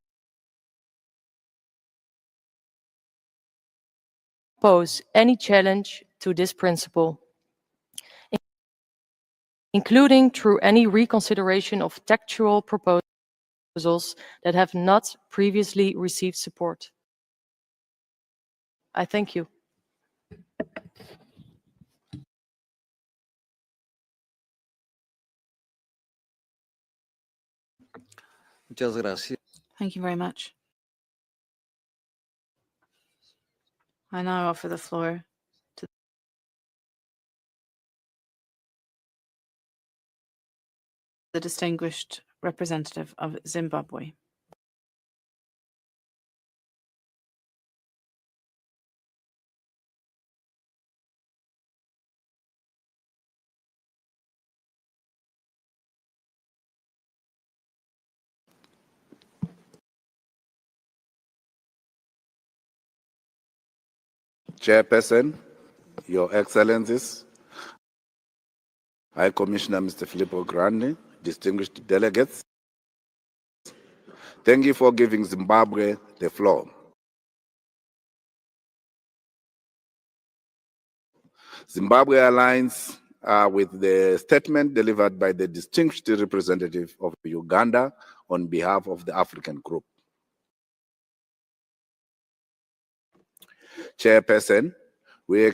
oppose any challenge to this principle, including through any reconsideration of textual proposals that have not previously received support. I thank you. Muchas gracias. Thank you very much. I now offer the floor to the distinguished representative of Zimbabwe. Chairperson, Your Excellencies, High Commissioner Mr. Filippo Grandi, distinguished delegates, thank you for giving Zimbabwe the floor. Zimbabwe aligns with the statement delivered by the distinguished representative of Uganda on behalf of the African Group. Chairperson, we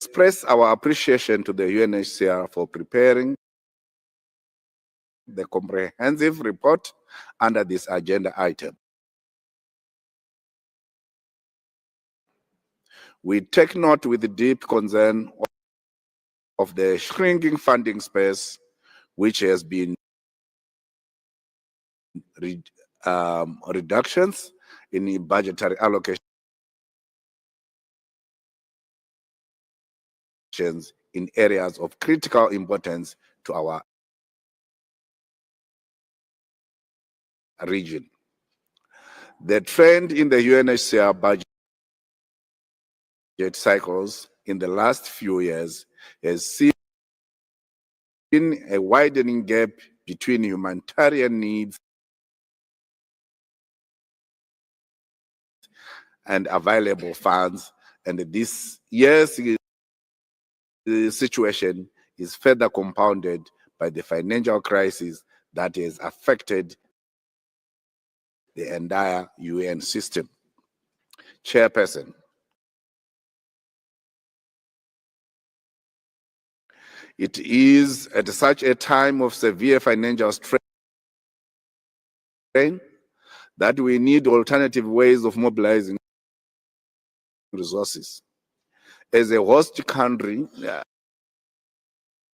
express our appreciation to the UNHCR for preparing the comprehensive report under this agenda item. We take note with deep concern of the shrinking funding space, which has been reductions in budgetary allocations in areas of critical importance to our region. The trend in the UNHCR budget cycles in the last few years has seen a widening gap between humanitarian needs and available funds, and this year's situation is further compounded by the financial crisis that has affected the entire UN system. Chairperson, it is at such a time of severe financial strain that we need alternative ways of mobilizing resources. As a host country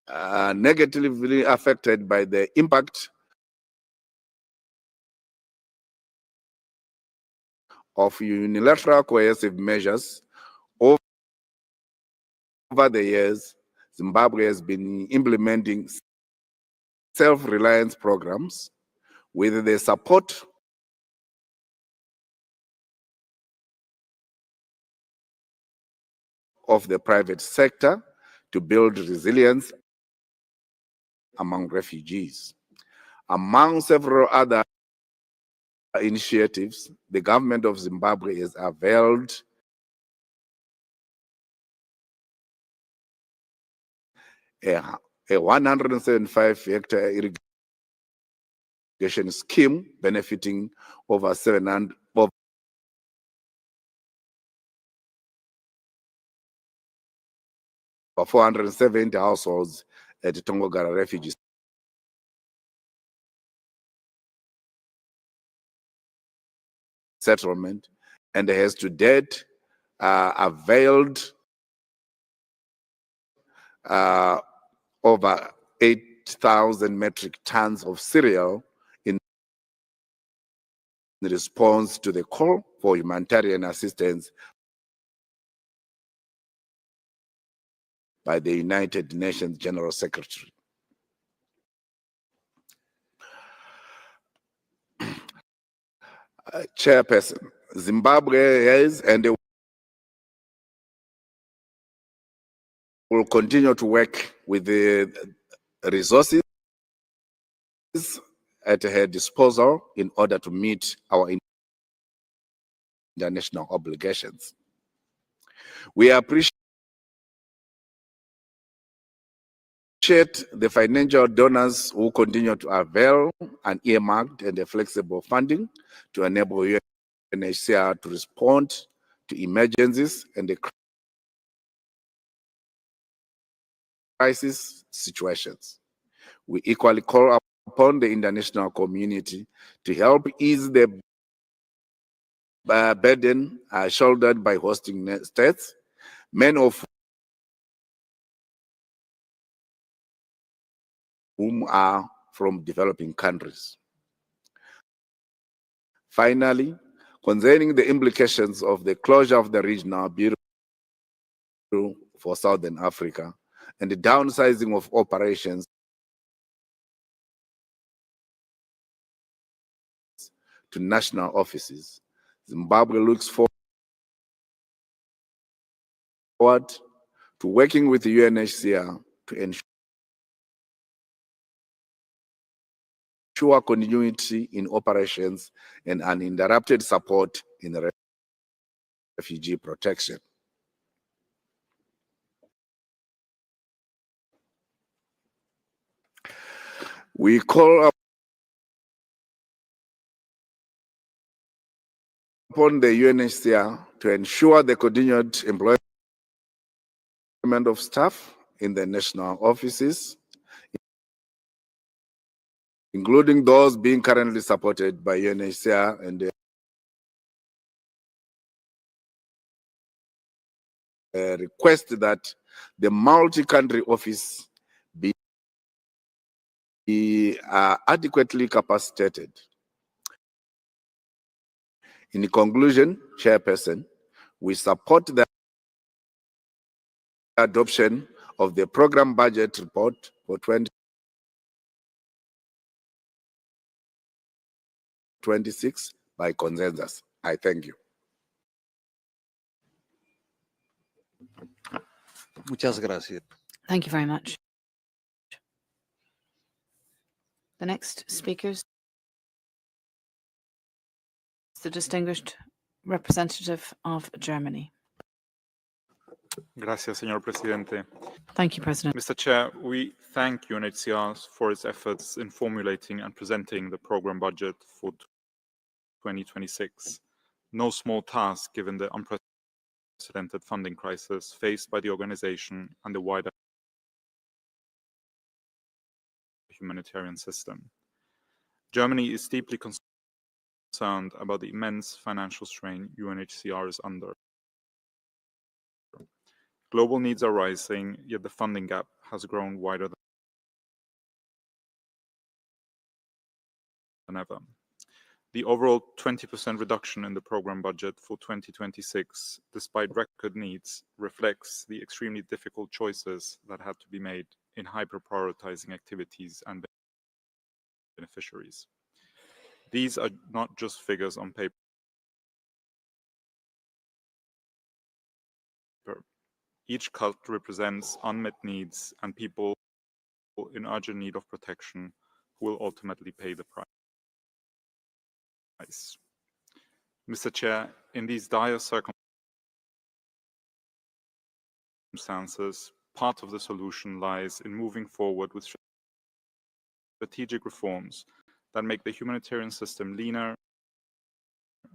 negatively affected by the impact of unilateral coercive measures over the years, Zimbabwe has been implementing self-reliance programs with the support of the private sector to build resilience among refugees. Among several other initiatives, the government of Zimbabwe has availed a 175-hectare irrigation scheme benefiting over 700 470 households at Tongogara Refugees Settlement, and has to date availed over 8,000 metric tons of cereal in response to the call for humanitarian assistance by the United Nations General Secretary. Chairperson, Zimbabwe has and will continue to work with the resources at her disposal in order to meet our international obligations. We appreciate the financial donors who continue to avail an earmarked and a flexible funding to enable UNHCR to respond to emergencies and the crisis situations. We equally call upon the international community to help ease the burden shouldered by hosting states, many of whom are from developing countries. Finally, concerning the implications of the closure of the regional bureau for Southern Africa and the downsizing of operations to national offices, Zimbabwe looks forward to working with the UNHCR to ensure continuity in operations and uninterrupted support in refugee protection. We call upon the UNHCR to ensure the continued employment of staff in the national offices, including those being currently supported by UNHCR and request that the multi-country office be adequately capacitated. In conclusion, Chairperson, we support the adoption of the program budget report for 2026 by consensus. I thank you. Muchas gracias. Thank you very much. The next speaker is the distinguished representative of Germany. Gracias, señor presidente. Thank you, President. Mr. Chair, we thank UNHCR for its efforts in formulating and presenting the program budget for 2026. No small task given the unprecedented funding crisis faced by the organization and the wider humanitarian system. Germany is deeply concerned about the immense financial strain UNHCR is under. Global needs are rising, yet the funding gap has grown wider than ever. The overall 20% reduction in the program budget for 2026, despite record needs, reflects the extremely difficult choices that had to be made in hyper-prioritizing activities and beneficiaries. These are not just figures on paper. Each cut represents unmet needs and people in urgent need of protection who will ultimately pay the price. Mr. Chair, in these dire circumstances, part of the solution lies in moving forward with strategic reforms that make the humanitarian system leaner,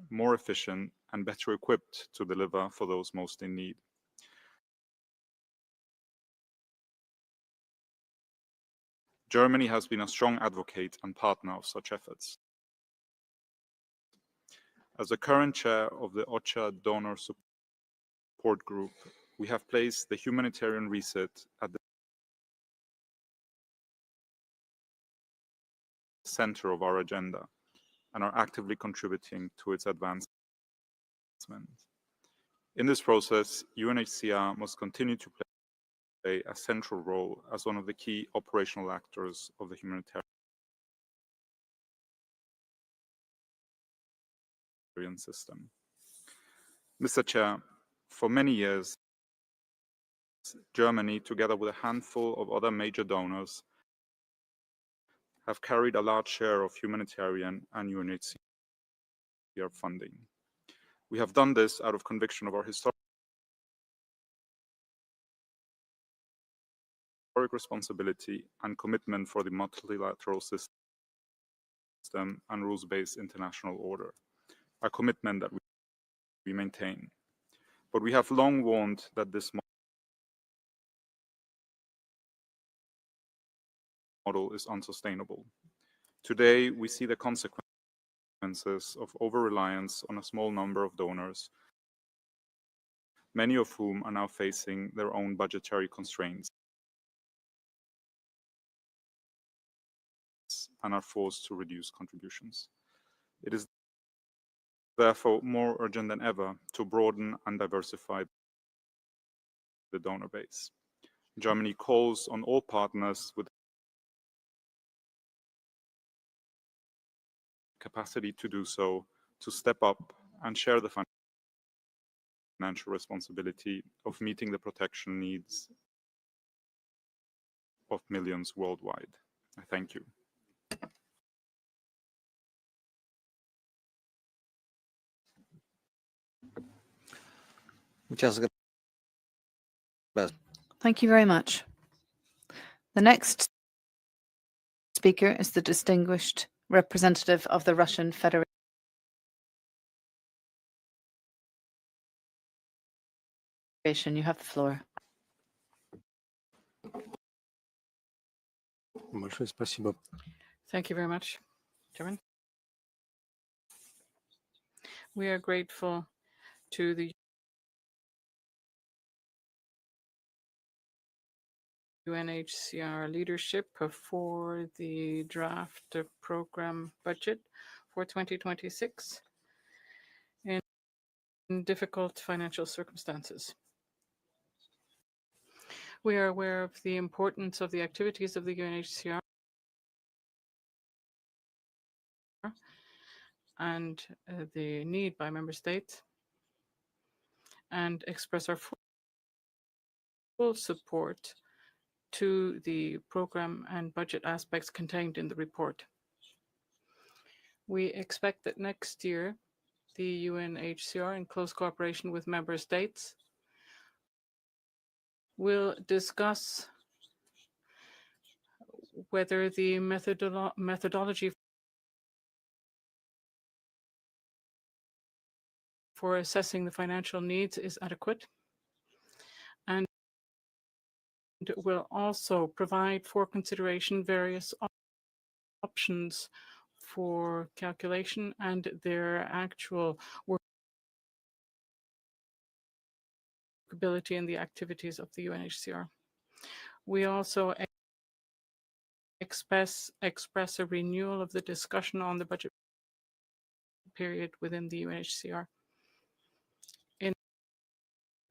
more efficient, and better equipped to deliver for those most in need. Germany has been a strong advocate and partner of such efforts. As the current chair of the OCHA Donor Support Group, we have placed the humanitarian reset at the center of our agenda and are actively contributing to its advancement. In this process, UNHCR must continue to play a central role as one of the key operational actors of the humanitarian system. Mr. Chair, for many years, Germany, together with a handful of other major donors, have carried a large share of humanitarian and UNHCR funding. We have done this out of conviction of our historic responsibility and commitment for the multilateral system and rules-based international order, a commitment that we maintain. But we have long warned that this model is unsustainable. Today, we see the consequences of over-reliance on a small number of donors, many of whom are now facing their own budgetary constraints and are forced to reduce contributions. It is therefore more urgent than ever to broaden and diversify the donor base. Germany calls on all partners with capacity to do so to step up and share the financial responsibility of meeting the protection needs of millions worldwide. I thank you. Muchas gracias. Thank you very much. The next speaker is the distinguished representative of the Russian Federation. You have the floor. Большое спасибо. Thank you very much, Chairman. We are grateful to the UNHCR leadership for the draft program budget for 2026 in difficult financial circumstances. We are aware of the importance of the activities of the UNHCR and the need by member states, and express our full support to the program and budget aspects contained in the report. We expect that next year, the UNHCR, in close cooperation with member states, will discuss whether the methodology for assessing the financial needs is adequate, and will also provide for consideration various options for calculation and their actual workability in the activities of the UNHCR. We also express a renewal of the discussion on the budget period within the UNHCR.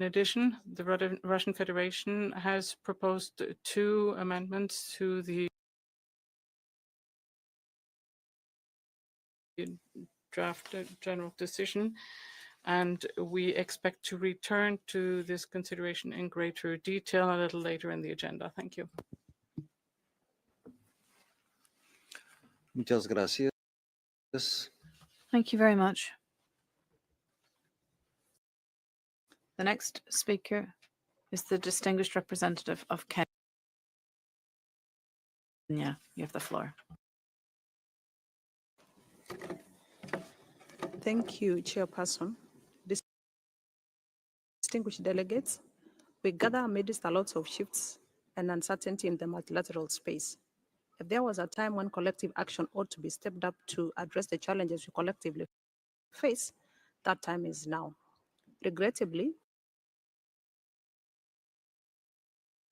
In addition, the Russian Federation has proposed 2 amendments to the draft general decision, and we expect to return to this consideration in greater detail a little later in the agenda. Thank you. Muchas gracias. Thank you very much. The next speaker is the distinguished representative of Kenya. You have the floor. Thank you, Chairperson. Distinguished delegates, we gather amidst a lot of shifts and uncertainty in the multilateral space. If there was a time when collective action ought to be stepped up to address the challenges we collectively face, that time is now. Regrettably,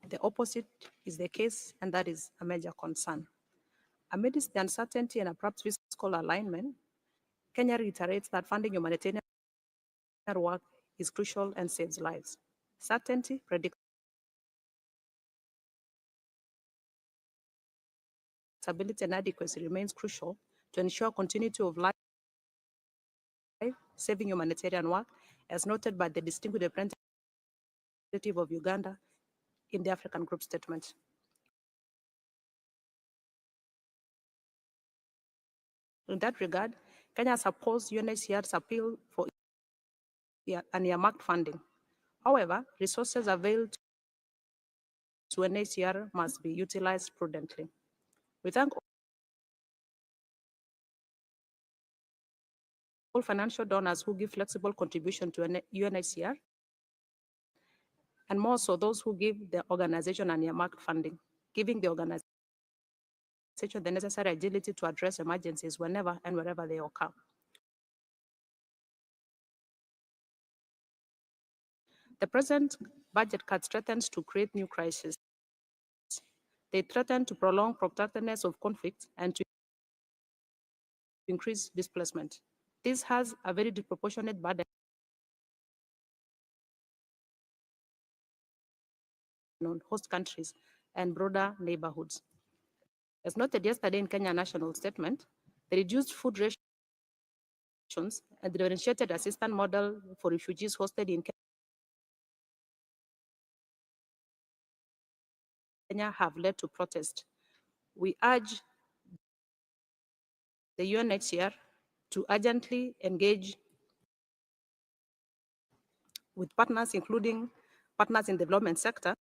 the opposite is the case, and that is a major concern. Amidst the uncertainty and abrupt fiscal alignment, Kenya reiterates that funding humanitarian work is crucial and saves lives. Certainty, predictability, and adequacy remains crucial to ensure continuity of life, saving humanitarian work, as noted by the distinguished representative of Uganda in the African Group Statement. In that regard, Kenya supports UNHCR's appeal for earmarked funding. However, resources available to UNHCR must be utilized prudently. We thank all financial donors who give flexible contribution to UNHCR, and more so those who give the organization an earmarked funding, giving the organization the necessary agility to address emergencies whenever and wherever they occur. The present budget cut threatens to create new crises. They threaten to prolong protractedness of conflict and to increase displacement. This has a very disproportionate burden on host countries and broader neighborhoods. As noted yesterday in Kenya National Statement, the reduced food rations and the differentiated assistance model for refugees hosted in Kenya have led to protest. We urge the UNHCR to urgently engage with partners, including partners in the development sector,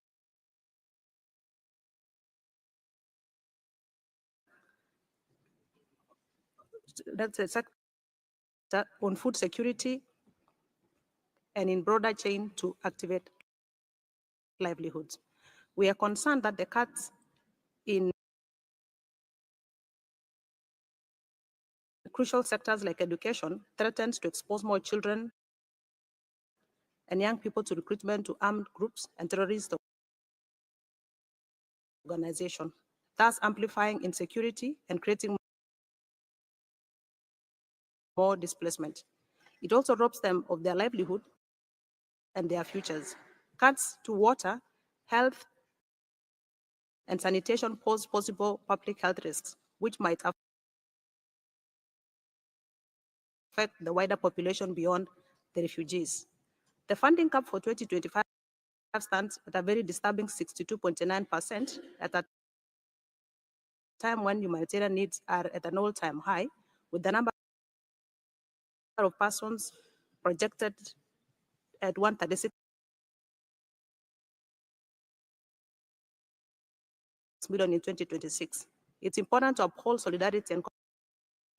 that's a sector on food security and in broader chain to activate livelihoods. We are concerned that the cuts in crucial sectors like education threatens to expose more children and young people to recruitment to armed groups and terrorist organizations, thus amplifying insecurity and creating more displacement. It also robs them of their livelihood and their futures. Cuts to water, health, and sanitation pose possible public health risks, which might affect the wider population beyond the refugees. The funding cap for 2025 stands at a very disturbing 62.9% at a time when humanitarian needs are at an all-time high, with the number of persons projected at 136 million in 2026. It's important to uphold solidarity and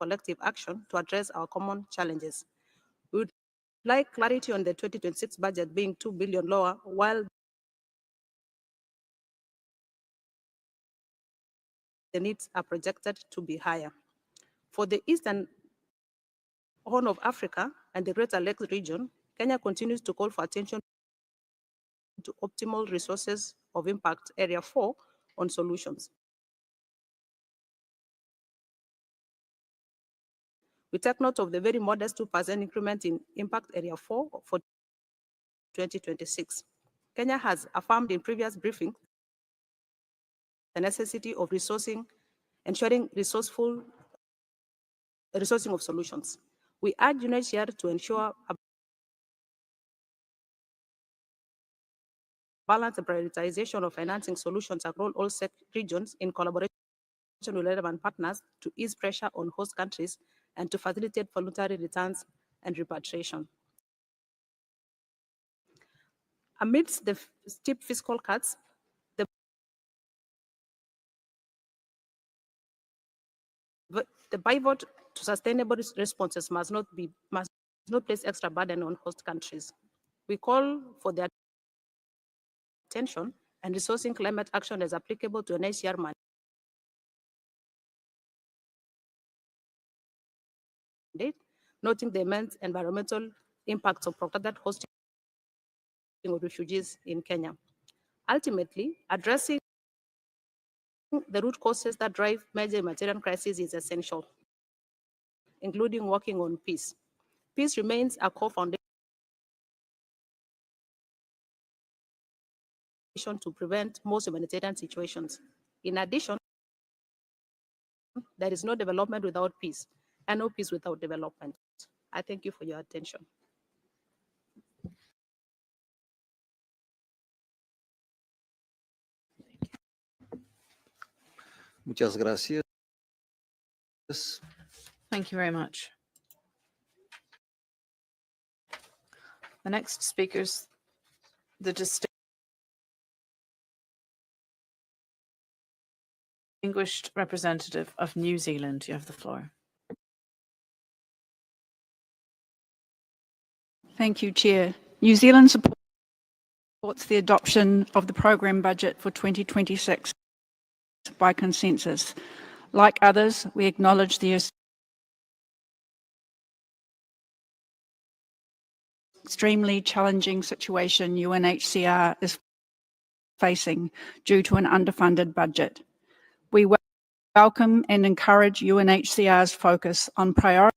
collective action to address our common challenges. We would like clarity on the 2026 budget being 2 billion lower, while the needs are projected to be higher. For the Eastern Horn of Africa and the Greater Lakes region, Kenya continues to call for attention to optimal resources of impact area 4 on solutions. We take note of the very modest 2% increment in impact area 4 for 2026. Kenya has affirmed in previous briefings the necessity of ensuring resourcing of solutions. We urge UNHCR to ensure a balance and prioritization of financing solutions across all regions in collaboration with relevant partners to ease pressure on host countries and to facilitate voluntary returns and repatriation. Amidst the steep fiscal cuts, the pivot to sustainable responses must not place extra burden on host countries. We call for their attention and resourcing climate action as applicable to UNHCR noting the immense environmental impacts of protracted hosting of refugees in Kenya. Ultimately, addressing the root causes that drive major humanitarian crises is essential, including working on peace. Peace remains a core foundation to prevent most humanitarian situations. In addition, there is no development without peace, and no peace without development. I thank you for your attention. Muchas gracias. Thank you very much. The next speakers, the distinguished representative of New Zealand. You have the floor. Thank you, Chair. New Zealand supports the adoption of the program budget for 2026 by consensus. Like others, we acknowledge the extremely challenging situation UNHCR is facing due to an underfunded budget. We welcome and encourage UNHCR's focus on prioritizing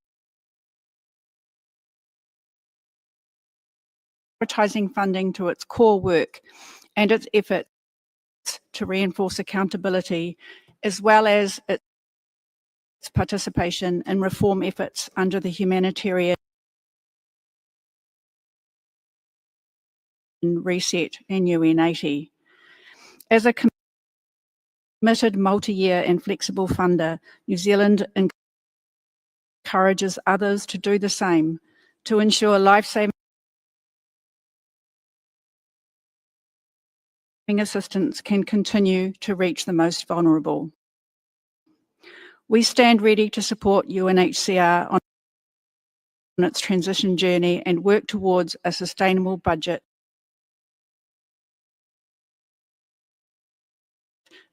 funding to its core work and its efforts to reinforce accountability, as well as its participation in reform efforts under the Humanitarian, Reset and UN80. As a committed multi-year and flexible funder, New Zealand encourages others to do the same to ensure life-saving assistance can continue to reach the most vulnerable. We stand ready to support UNHCR on its transition journey and work towards a sustainable budget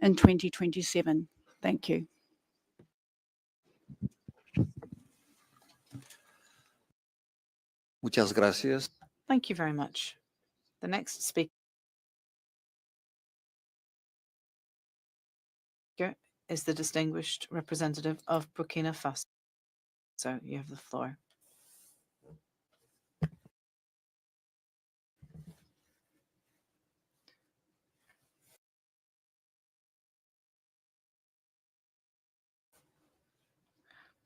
in 2027. Thank you. Muchas gracias. Thank you very much. The next speaker is the distinguished representative of Burkina Faso. So you have the floor.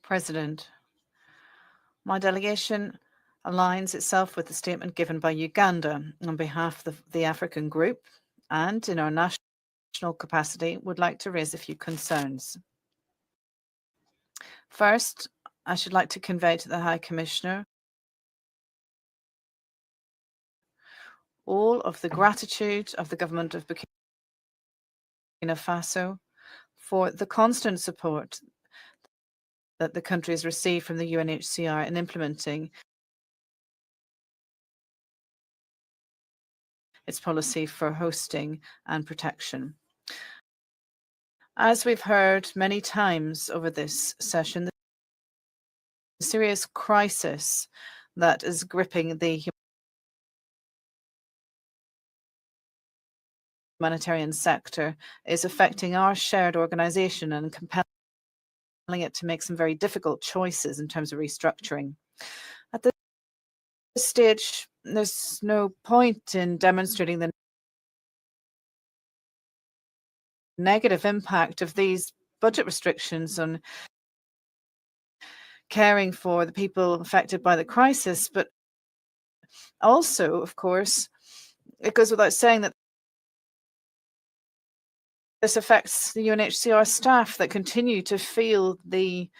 President, my delegation aligns itself with the statement given by Uganda on behalf of the African Group, and in our national capacity would like to raise a few concerns. First, I should like to convey to the High Commissioner all of the gratitude of the government of Burkina Faso for the constant support that the country has received from the UNHCR in implementing its policy for hosting and protection. As we've heard many times over this session, the serious crisis that is gripping the humanitarian sector is affecting our shared organization and compelling it to make some very difficult choices in terms of restructuring. At this stage, there's no point in demonstrating the negative impact of these budget restrictions on caring for the people affected by the crisis, but also, of course, it goes without saying that this affects the UNHCR staff that continue to feel the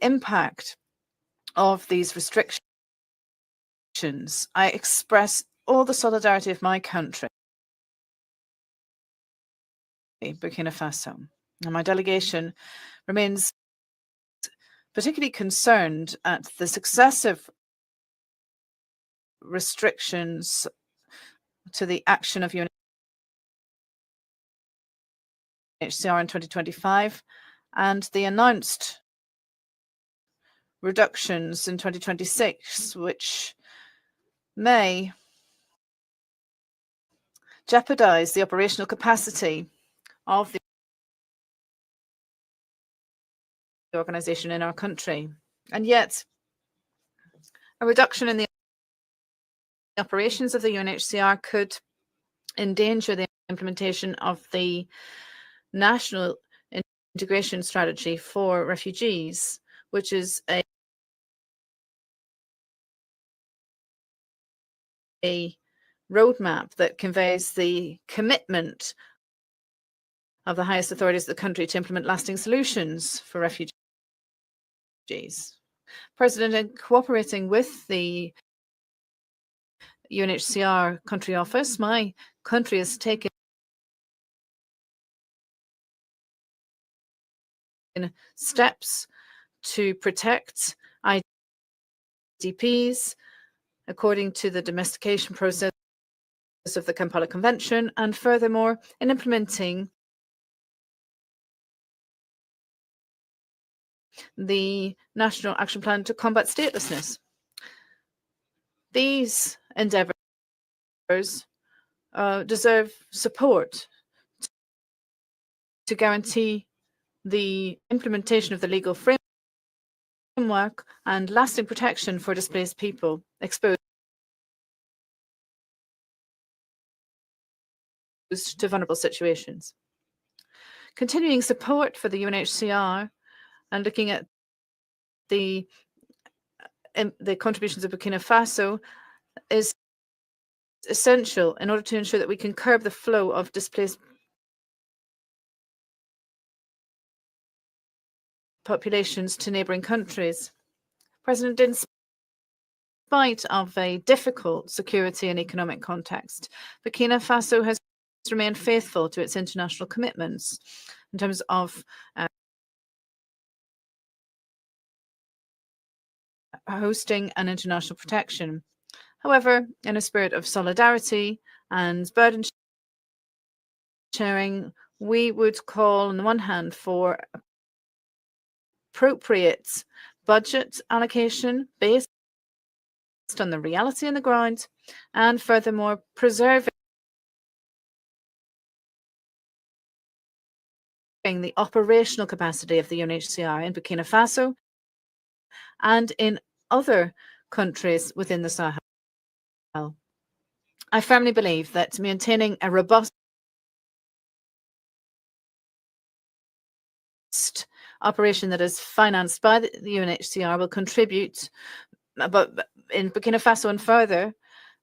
impact of these restrictions. I express all the solidarity of my country, Burkina Faso, and my delegation remains particularly concerned at the successive restrictions to the action of UNHCR in 2025 and the announced reductions in 2026, which may jeopardize the operational capacity of the organization in our country. And yet, a reduction in the operations of the UNHCR could endanger the implementation of the national integration strategy for refugees, which is a roadmap that conveys the commitment of the highest authorities of the country to implement lasting solutions for refugees. President, in cooperating with the UNHCR country office, my country has taken steps to protect IDPs according to the domestication process of the Kampala Convention, and furthermore, in implementing the National Action Plan to combat statelessness. These endeavours deserve support to guarantee the implementation of the legal framework and lasting protection for displaced people exposed to vulnerable situations. Continuing support for the UNHCR and looking at the contributions of Burkina Faso is essential in order to ensure that we can curb the flow of displaced populations to neighbouring countries. President, in spite of a difficult security and economic context, Burkina Faso has remained faithful to its international commitments in terms of hosting and international protection. However, in a spirit of solidarity and burden sharing, we would call, on the one hand, for appropriate budget allocation based on the reality on the ground, and furthermore, preserving the operational capacity of the UNHCR in Burkina Faso and in other countries within the Sahel. I firmly believe that maintaining a robust operation that is financed by the UNHCR will contribute, but in Burkina Faso and further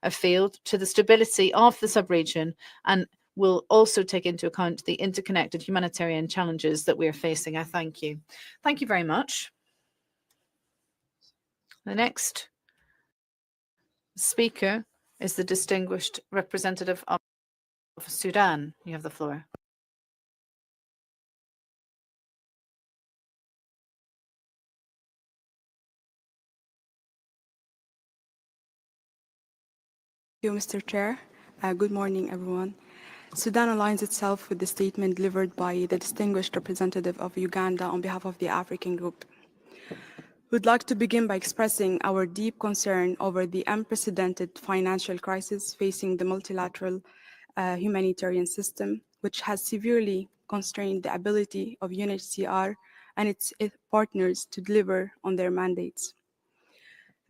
afield, to the stability of the sub-region, and will also take into account the interconnected humanitarian challenges that we are facing. I thank you. Thank you very much. The next speaker is the distinguished representative of Sudan. You have the floor. Thank you, Mr. Chair. Good morning, everyone. Sudan aligns itself with the statement delivered by the distinguished representative of Uganda on behalf of the African Group. We'd like to begin by expressing our deep concern over the unprecedented financial crisis facing the multilateral humanitarian system, which has severely constrained the ability of UNHCR and its partners to deliver on their mandates.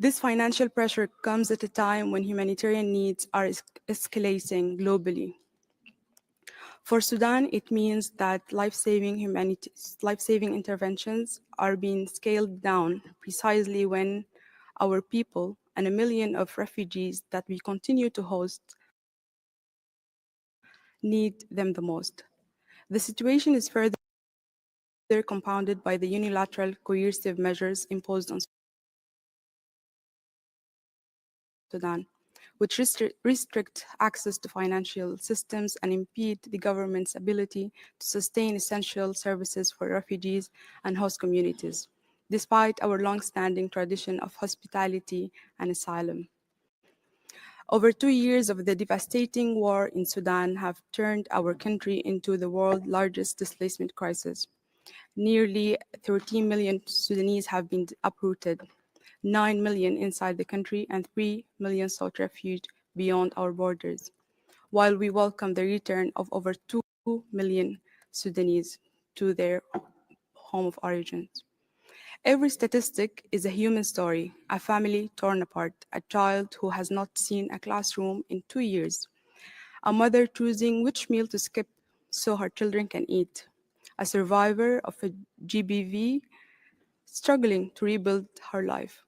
This financial pressure comes at a time when humanitarian needs are escalating globally. For Sudan, it means that life-saving interventions are being scaled down precisely when our people and 1 million of refugees that we continue to host need them the most. The situation is further compounded by the unilateral coercive measures imposed on Sudan, which restrict access to financial systems and impede the government's ability to sustain essential services for refugees and host communities, despite our long-standing tradition of hospitality and asylum. Over 2 years of the devastating war in Sudan have turned our country into the world's largest displacement crisis. Nearly 13 million Sudanese have been uprooted, 9 million inside the country, and 3 million sought refuge beyond our borders, while we welcome the return of over 2 million Sudanese to their home of origins. Every statistic is a human story, a family torn apart, a child who has not seen a classroom in 2 years, a mother choosing which meal to skip so her children can eat, a survivor of a GBV struggling to rebuild her life.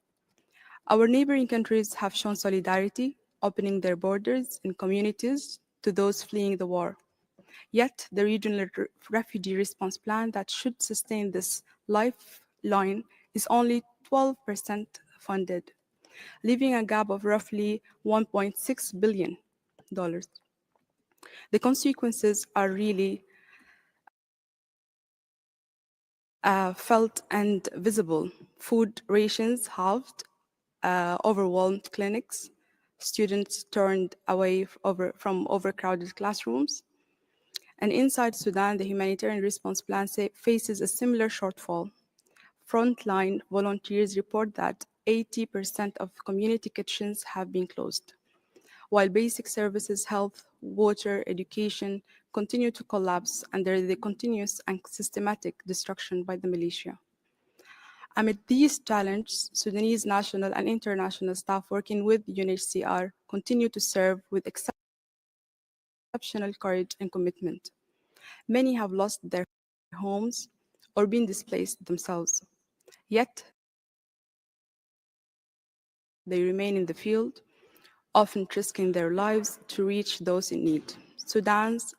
Our neighboring countries have shown solidarity, opening their borders and communities to those fleeing the war. Yet, the regional refugee response plan that should sustain this lifeline is only 12% funded, leaving a gap of roughly $1.6 billion. The consequences are really felt and visible. Food rations halved, overwhelmed clinics, students turned away from overcrowded classrooms. And inside Sudan, the humanitarian response plan faces a similar shortfall. Frontline volunteers report that 80% of community kitchens have been closed, while basic services, health, water, education continue to collapse under the continuous and systematic destruction by the militia. Amid these challenges, Sudanese national and international staff working with UNHCR continue to serve with exceptional courage and commitment. Many have lost their homes or been displaced themselves. Yet, they remain in the field, often risking their lives to reach those in need. Sudan's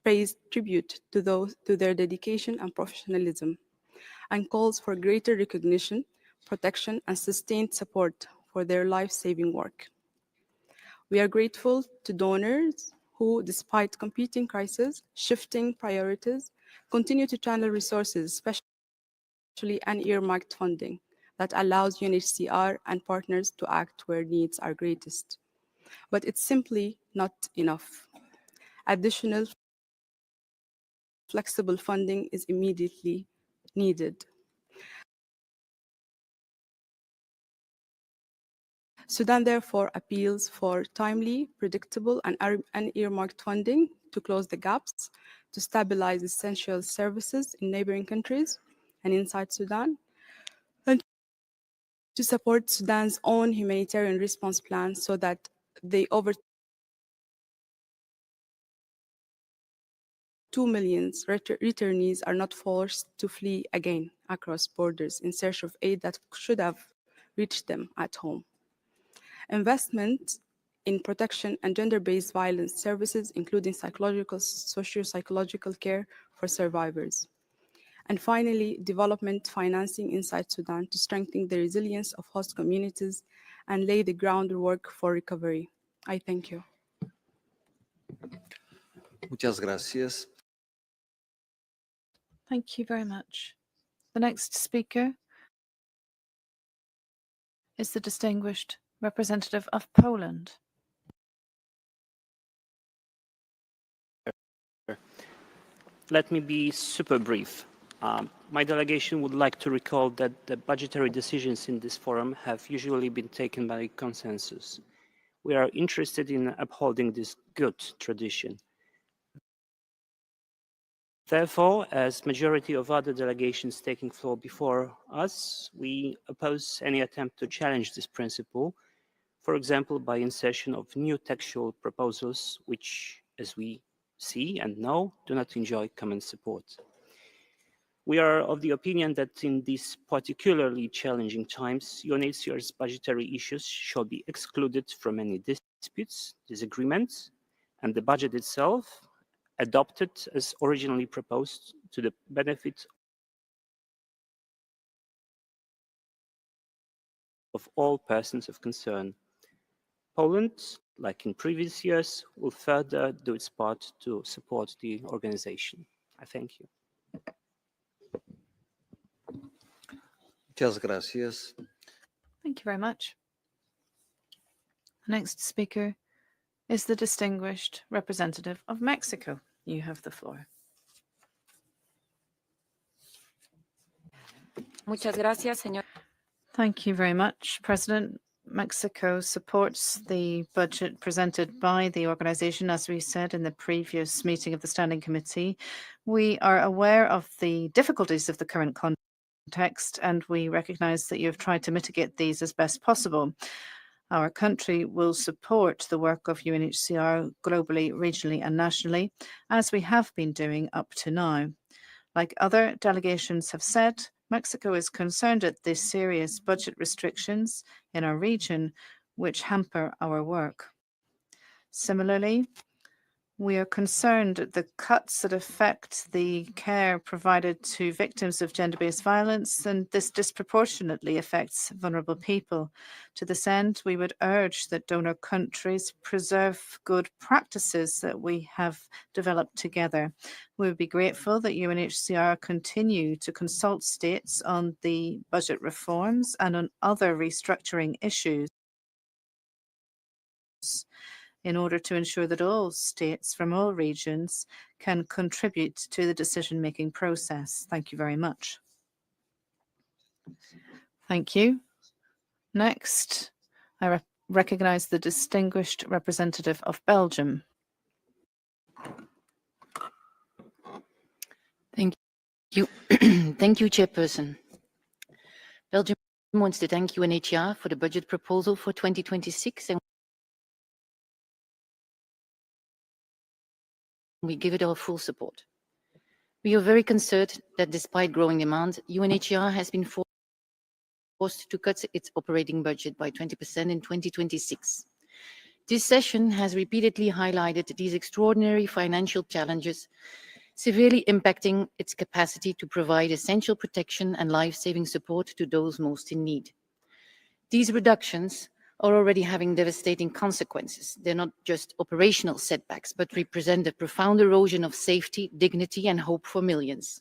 pays tribute to their dedication and professionalism, and calls for greater recognition, protection, and sustained support for their life-saving work. We are grateful to donors who, despite competing crises, shifting priorities, continue to channel resources, especially unearmarked funding, that allows UNHCR and partners to act where needs are greatest. But it's simply not enough. Additional flexible funding is immediately needed. Sudan therefore appeals for timely, predictable, and unearmarked funding to close the gaps, to stabilize essential services in neighboring countries and inside Sudan, and to support Sudan's own humanitarian response plan so that the over 2 million returnees are not forced to flee again across borders in search of aid that should have reached them at home. Investment in protection and gender-based violence services, including psychological, socio-psychological care for survivors. And finally, development financing inside Sudan to strengthen the resilience of host communities and lay the groundwork for recovery. I thank you. Muchas gracias. Thank you very much. The next speaker is the distinguished representative of Poland. Let me be super brief. My delegation would like to recall that the budgetary decisions in this forum have usually been taken by consensus. We are interested in upholding this good tradition. Therefore, as majority of other delegations taking floor before us, we oppose any attempt to challenge this principle, for example, by insertion of new textual proposals, which, as we see and know, do not enjoy common support. We are of the opinion that in these particularly challenging times, UNHCR's budgetary issues should be excluded from any disputes, disagreements, and the budget itself adopted as originally proposed to the benefit of all persons of concern. Poland, like in previous years, will further do its part to support the organization. I thank you. Muchas gracias. Thank you very much. The next speaker is the distinguished representative of Mexico. You have the floor. Muchas gracias, señor. Thank you very much, President. Mexico supports the budget presented by the organization, as we said in the previous meeting of the Standing Committee. We are aware of the difficulties of the current context, and we recognize that you have tried to mitigate these as best possible. Our country will support the work of UNHCR globally, regionally, and nationally, as we have been doing up to now. Like other delegations have said, Mexico is concerned at the serious budget restrictions in our region, which hamper our work. Similarly, we are concerned at the cuts that affect the care provided to victims of gender-based violence, and this disproportionately affects vulnerable people. To this end, we would urge that donor countries preserve good practices that we have developed together. We would be grateful that UNHCR continue to consult states on the budget reforms and on other restructuring issues in order to ensure that all states from all regions can contribute to the decision-making process. Thank you very much. Thank you. Next, I recognize the distinguished representative of Belgium. Thank you. Thank you, Chairperson. Belgium wants to thank UNHCR for the budget proposal for 2026, and we give it our full support. We are very concerned that despite growing demand, UNHCR has been forced to cut its operating budget by 20% in 2026. This session has repeatedly highlighted these extraordinary financial challenges, severely impacting its capacity to provide essential protection and life-saving support to those most in need. These reductions are already having devastating consequences. They're not just operational setbacks, but represent a profound erosion of safety, dignity, and hope for millions.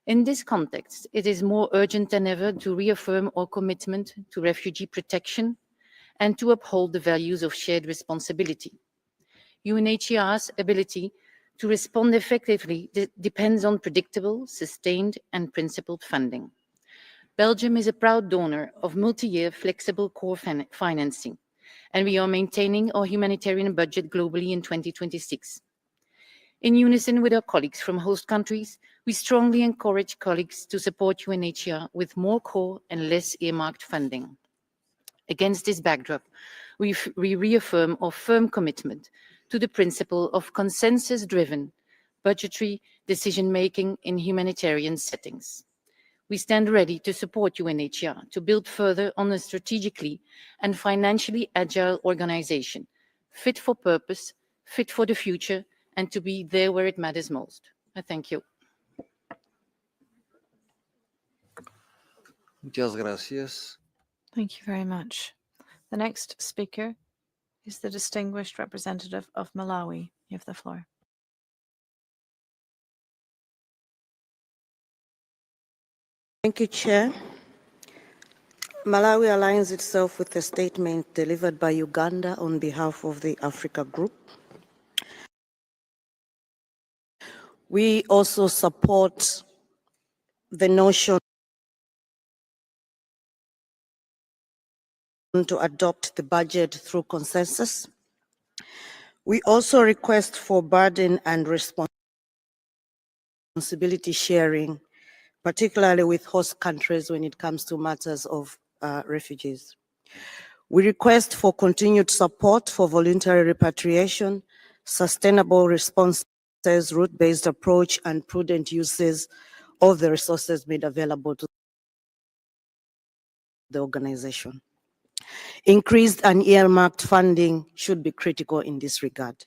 In this context, it is more urgent than ever to reaffirm our commitment to refugee protection and to uphold the values of shared responsibility. UNHCR's ability to respond effectively depends on predictable, sustained, and principled funding. Belgium is a proud donor of multi-year flexible core financing, and we are maintaining our humanitarian budget globally in 2026. In unison with our colleagues from host countries, we strongly encourage colleagues to support UNHCR with more core and less earmarked funding. Against this backdrop, we reaffirm our firm commitment to the principle of consensus-driven budgetary decision-making in humanitarian settings. We stand ready to support UNHCR to build further on a strategically and financially agile organization, fit for purpose, fit for the future, and to be there where it matters most. I thank you. Muchas gracias. Thank you very much. The next speaker is the distinguished representative of Malawi. You have the floor. Thank you, Chair. Malawi aligns itself with the statement delivered by Uganda on behalf of the Africa Group. We also support the notion to adopt the budget through consensus. We also request for burden and responsibility sharing, particularly with host countries when it comes to matters of refugees. We request for continued support for voluntary repatriation, sustainable responses, route-based approach, and prudent uses of the resources made available to the organization. Increased and earmarked funding should be critical in this regard.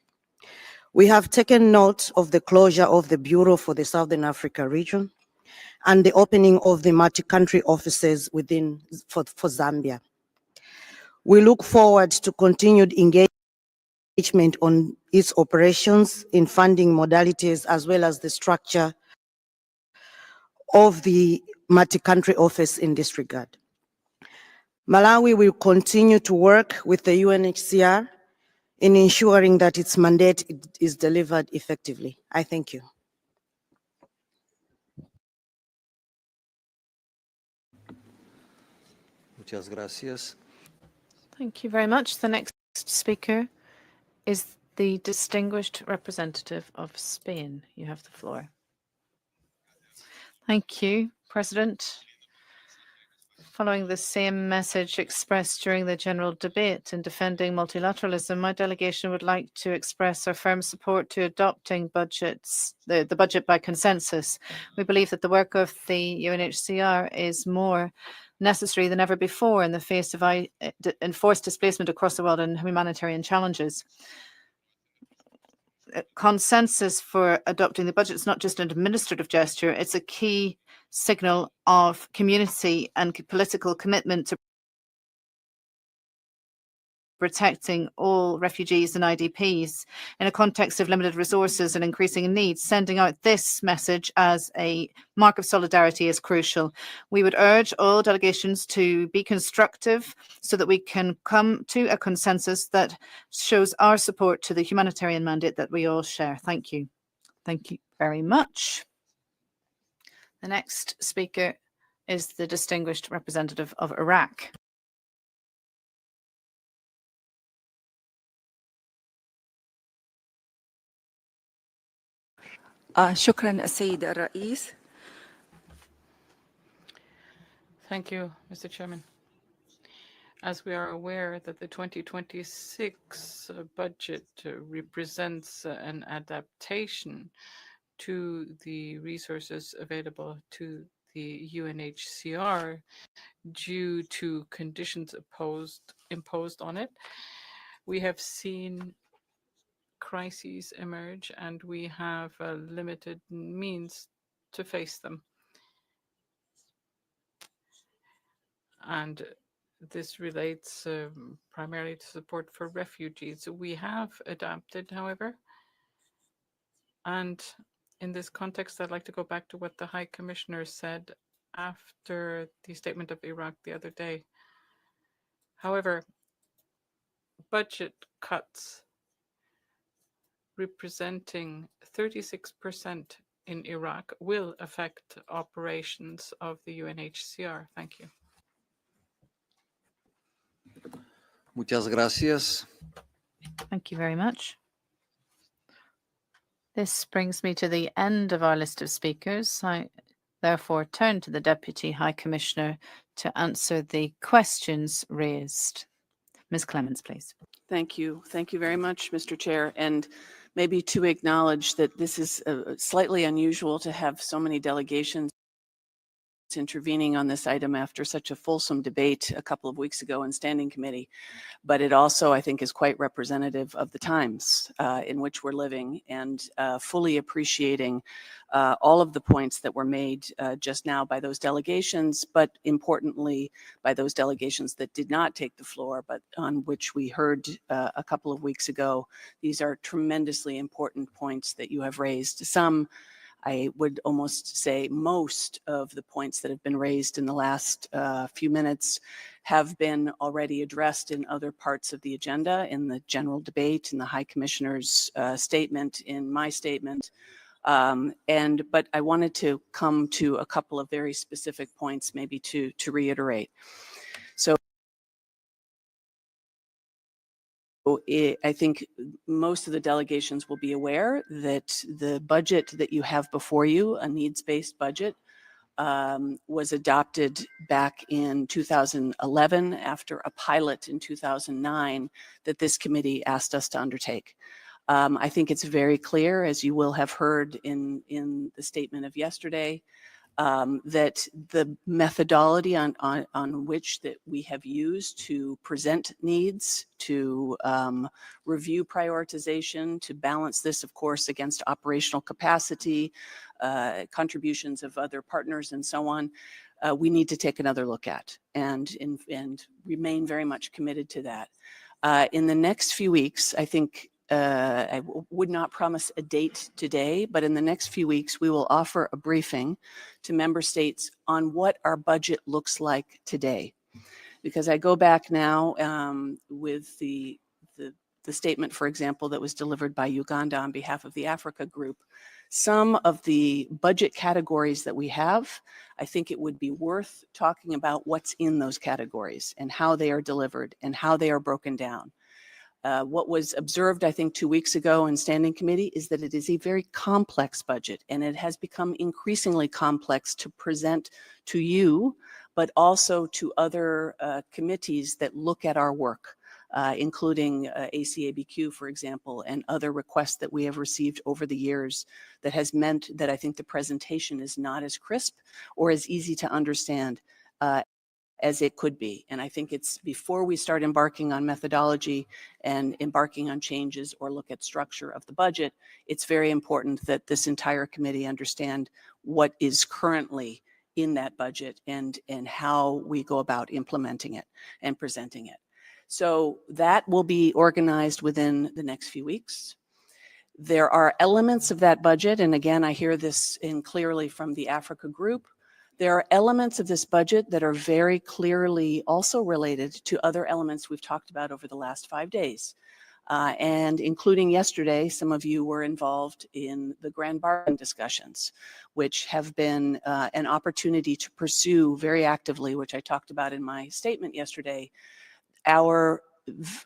We have taken note of the closure of the Bureau for the Southern Africa region and the opening of the multi-country offices for Zambia. We look forward to continued engagement on its operations in funding modalities as well as the structure of the multi-country office in this regard. Malawi will continue to work with the UNHCR in ensuring that its mandate is delivered effectively. I thank you. Muchas gracias. Thank you very much. The next speaker is the distinguished representative of Spain. You have the floor. Thank you, President. Following the same message expressed during the general debate in defending multilateralism, my delegation would like to express our firm support to adopting the budget by consensus. We believe that the work of the UNHCR is more necessary than ever before in the face of enforced displacement across the world and humanitarian challenges. Consensus for adopting the budget is not just an administrative gesture, it's a key signal of community and political commitment to protecting all refugees and IDPs in a context of limited resources and increasing needs. Sending out this message as a mark of solidarity is crucial. We would urge all delegations to be constructive so that we can come to a consensus that shows our support to the humanitarian mandate that we all share. Thank you. Thank you very much. The next speaker is the distinguished representative of Iraq. شكرا السيد الرئيس. Thank you, Mr. Chairman. As we are aware that the 2026 budget represents an adaptation to the resources available to the UNHCR due to conditions imposed on it, we have seen crises emerge and we have limited means to face them. And this relates primarily to support for refugees. We have adapted, however, and in this context, I'd like to go back to what the High Commissioner said after the statement of Iraq the other day. However, budget cuts representing 36% in Iraq will affect operations of the UNHCR. Thank you. Muchas gracias. Thank you very much. This brings me to the end of our list of speakers. I therefore turn to the Deputy High Commissioner to answer the questions raised. Ms. Clements, please. Thank you. Thank you very much, Mr. Chair. And maybe to acknowledge that this is slightly unusual to have so many delegations intervening on this item after such a fulsome debate a couple of weeks ago in Standing Committee. But it also, I think, is quite representative of the times in which we're living, and fully appreciating all of the points that were made just now by those delegations, but importantly by those delegations that did not take the floor, but on which we heard a couple of weeks ago. These are tremendously important points that you have raised. Some, I would almost say most of the points that have been raised in the last few minutes have been already addressed in other parts of the agenda, in the general debate, in the High Commissioner's statement, in my statement. But I wanted to come to a couple of very specific points maybe to reiterate. So I think most of the delegations will be aware that the budget that you have before you, a needs-based budget, was adopted back in 2011 after a pilot in 2009 that this committee asked us to undertake. I think it's very clear, as you will have heard in the statement of yesterday, that the methodology on which that we have used to present needs, to review prioritization, to balance this, of course, against operational capacity, contributions of other partners, and so on, we need to take another look at and remain very much committed to that. In the next few weeks, I think, I would not promise a date today, but in the next few weeks, we will offer a briefing to member states on what our budget looks like today. Because I go back now with the the statement, for example, that was delivered by Uganda on behalf of the Africa group, some of the budget categories that we have, I think it would be worth talking about what's in those categories and how they are delivered and how they are broken down. What was observed, I think, 2 weeks ago in Standing Committee is that it is a very complex budget, and it has become increasingly complex to present to you, but also to other committees that look at our work, including ACABQ, for example, and other requests that we have received over the years that has meant that I think the presentation is not as crisp or as easy to understand as it could be. And I think it's before we start embarking on methodology and embarking on changes or look at structure of the budget, it's very important that this entire committee understand what is currently in that budget and how we go about implementing it and presenting it. So that will be organized within the next few weeks. There are elements of that budget, and again, I hear this in clearly from the Africa group. There are elements of this budget that are very clearly also related to other elements we've talked about over the last 5 days. And including yesterday, some of you were involved in the grand bargain discussions, which have been an opportunity to pursue very actively, which I talked about in my statement yesterday, our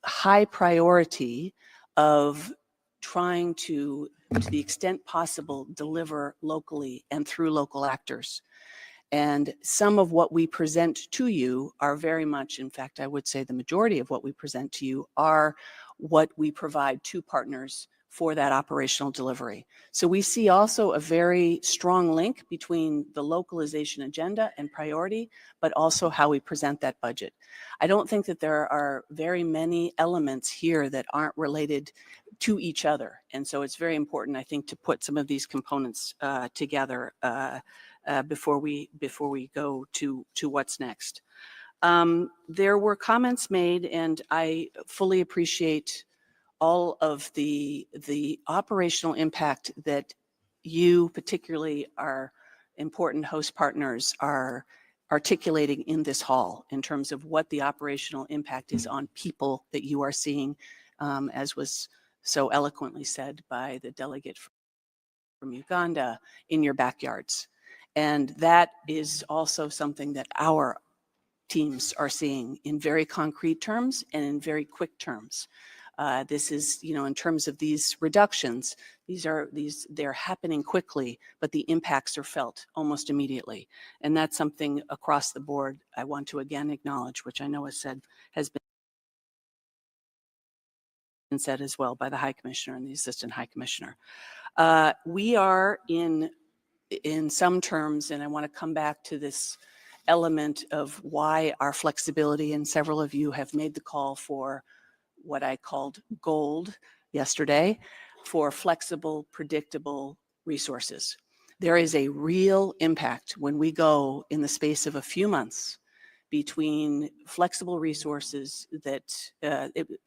high priority of trying to the extent possible, deliver locally and through local actors. And some of what we present to you are very much, in fact, I would say the majority of what we present to you are what we provide to partners for that operational delivery. So we see also a very strong link between the localization agenda and priority, but also how we present that budget. I don't think that there are very many elements here that aren't related to each other. And so it's very important, I think, to put some of these components together before we go to what's next. There were comments made, and I fully appreciate all of the operational impact that you, particularly our important host partners, are articulating in this hall in terms of what the operational impact is on people that you are seeing, as was so eloquently said by the delegate from Uganda, in your backyards. And that is also something that our teams are seeing in very concrete terms and in very quick terms. This is, in terms of these reductions, they're happening quickly, but the impacts are felt almost immediately. And that's something across the board I want to again acknowledge, which I know has been said as well by the High Commissioner and the Assistant High Commissioner. We are in some terms, and I want to come back to this element of why our flexibility, and several of you have made the call for what I called gold yesterday, for flexible, predictable resources. There is a real impact when we go in the space of a few months between flexible resources that,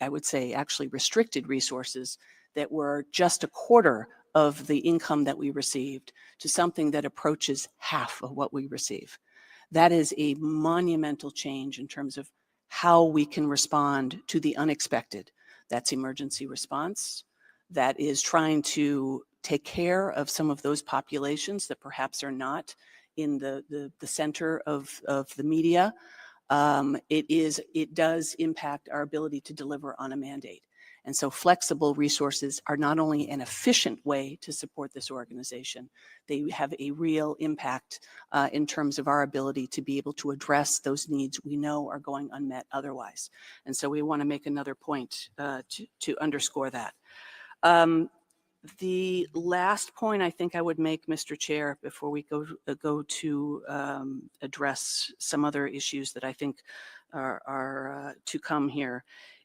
I would say actually restricted resources that were just a quarter of the income that we received to something that approaches half of what we receive. That is a monumental change in terms of how we can respond to the unexpected. That's emergency response. That is trying to take care of some of those populations that perhaps are not in the center of the media. It does impact our ability to deliver on a mandate. And so flexible resources are not only an efficient way to support this organization, they have a real impact in terms of our ability to be able to address those needs we know are going unmet otherwise. And so we want to make another point to underscore that. The last point I think I would make, Mr. Chair, before we go to address some other issues that I think are to come here,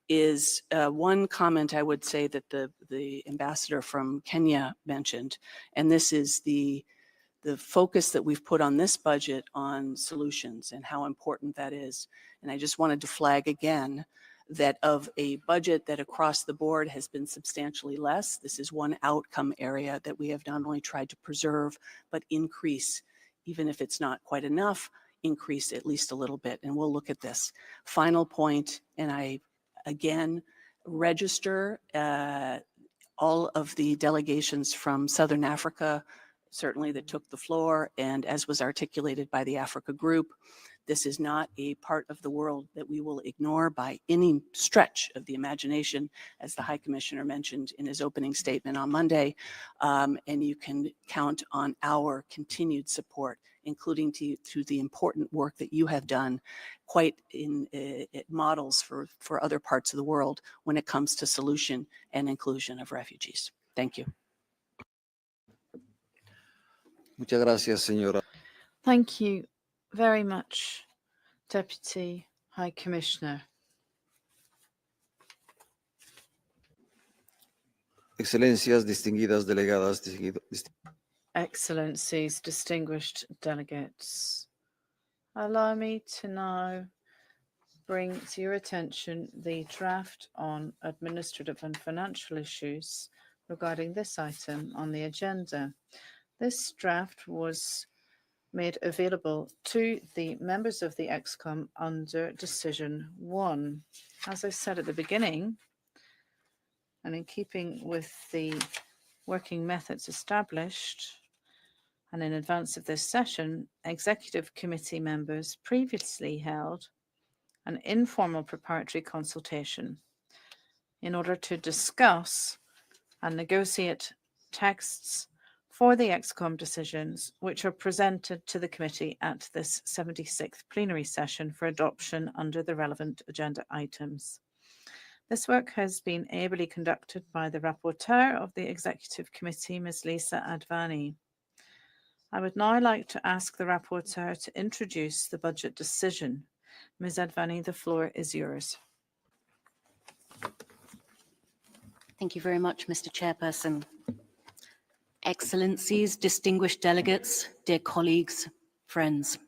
is one comment I would say that the ambassador from Kenya mentioned, and this is the focus that we've put on this budget on solutions and how important that is. And I just wanted to flag again that of a budget that across the board has been substantially less, this is one outcome area that we have not only tried to preserve, but increase, even if it's not quite enough, increase at least a little bit. And we'll look at this. Final point, and I again register all of the delegations from Southern Africa, certainly that took the floor, and as was articulated by the Africa Group, this is not a part of the world that we will ignore by any stretch of the imagination, as the High Commissioner mentioned in his opening statement on Monday, and you can count on our continued support, including to the important work that you have done, quite in models for other parts of the world when it comes to solution and inclusion of refugees. Thank you. Muchas gracias, señora. Thank you very much, Deputy High Commissioner. Excelencias, distinguidas delegadas, Excellencies, distinguished delegates, allow me to now bring to your attention the draft on administrative and financial issues regarding this item on the agenda. This draft was made available to the members of the ExCom under Decision 1. As I said at the beginning, and in keeping with the working methods established, and in advance of this session, Executive Committee members previously held an informal preparatory consultation in order to discuss and negotiate texts for the ExCom decisions, which are presented to the committee at this 76th plenary session for adoption under the relevant agenda items. This work has been ably conducted by the rapporteur of the Executive Committee, Ms. Lisa Advani. I would now like to ask the rapporteur to introduce the budget decision. Ms. Advani, the floor is yours. Thank you very much, Mr. Chairperson. Excellencies, distinguished delegates, dear colleagues, friends.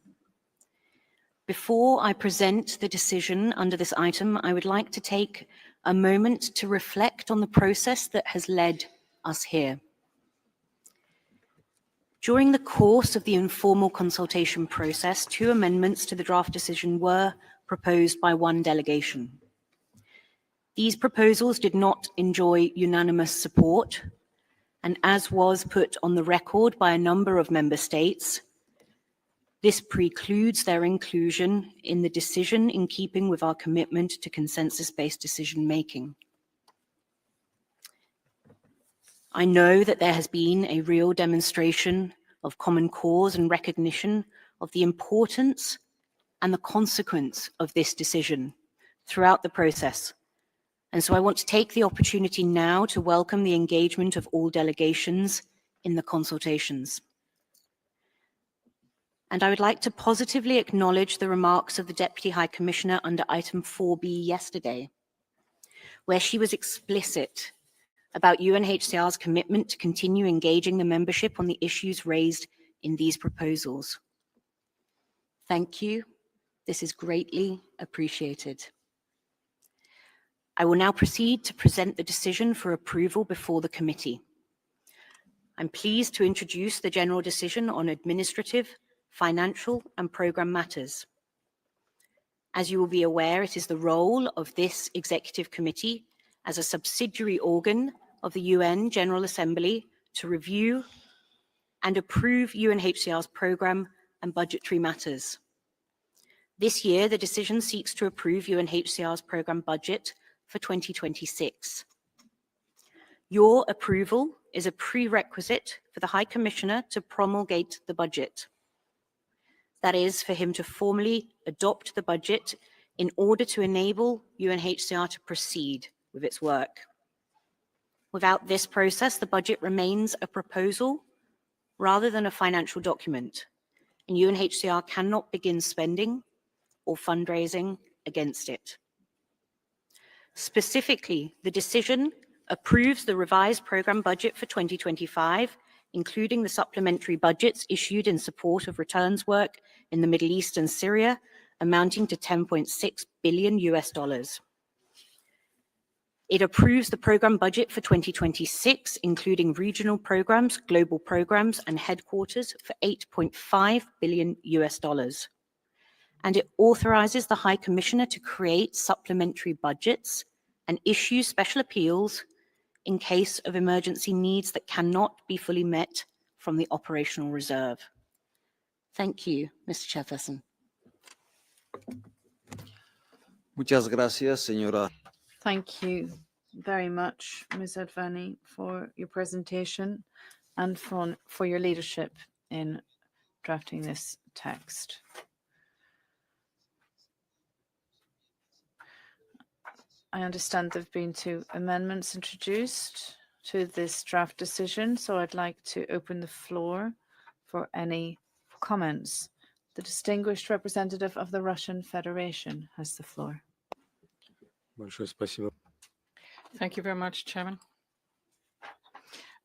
Before I present the decision under this item, I would like to take a moment to reflect on the process that has led us here. During the course of the informal consultation process, 2 amendments to the draft decision were proposed by 1 delegation. These proposals did not enjoy unanimous support, and as was put on the record by a number of member states, this precludes their inclusion in the decision in keeping with our commitment to consensus-based decision-making. I know that there has been a real demonstration of common cause and recognition of the importance and the consequence of this decision throughout the process. And so I want to take the opportunity now to welcome the engagement of all delegations in the consultations. And I would like to positively acknowledge the remarks of the Deputy High Commissioner under item 4B yesterday, where she was explicit about UNHCR's commitment to continue engaging the membership on the issues raised in these proposals. Thank you. This is greatly appreciated. I will now proceed to present the decision for approval before the committee. I'm pleased to introduce the general decision on administrative, financial, and programme matters. As you will be aware, it is the role of this Executive Committee as a subsidiary organ of the UN General Assembly to review and approve UNHCR's programme and budgetary matters. This year, the decision seeks to approve UNHCR's programme budget for 2026. Your approval is a prerequisite for the High Commissioner to promulgate the budget. That is, for him to formally adopt the budget in order to enable UNHCR to proceed with its work. Without this process, the budget remains a proposal rather than a financial document, and UNHCR cannot begin spending or fundraising against it. Specifically, the decision approves the revised programme budget for 2025, including the supplementary budgets issued in support of returns work in the Middle East and Syria, amounting to $10.6 billion. It approves the programme budget for 2026, including regional programmes, global programmes, and headquarters for $8.5 billion. And it authorises the High Commissioner to create supplementary budgets and issue special appeals in case of emergency needs that cannot be fully met from the operational reserve. Thank you, Mr. Chairperson. Muchas gracias, señora. Thank you very much, Ms. Advani, for your presentation and for your leadership in drafting this text. I understand there have been 2 amendments introduced to this draft decision, so I'd like to open the floor for any comments. The distinguished representative of the Russian Federation has the floor. Thank you very much, Chairman.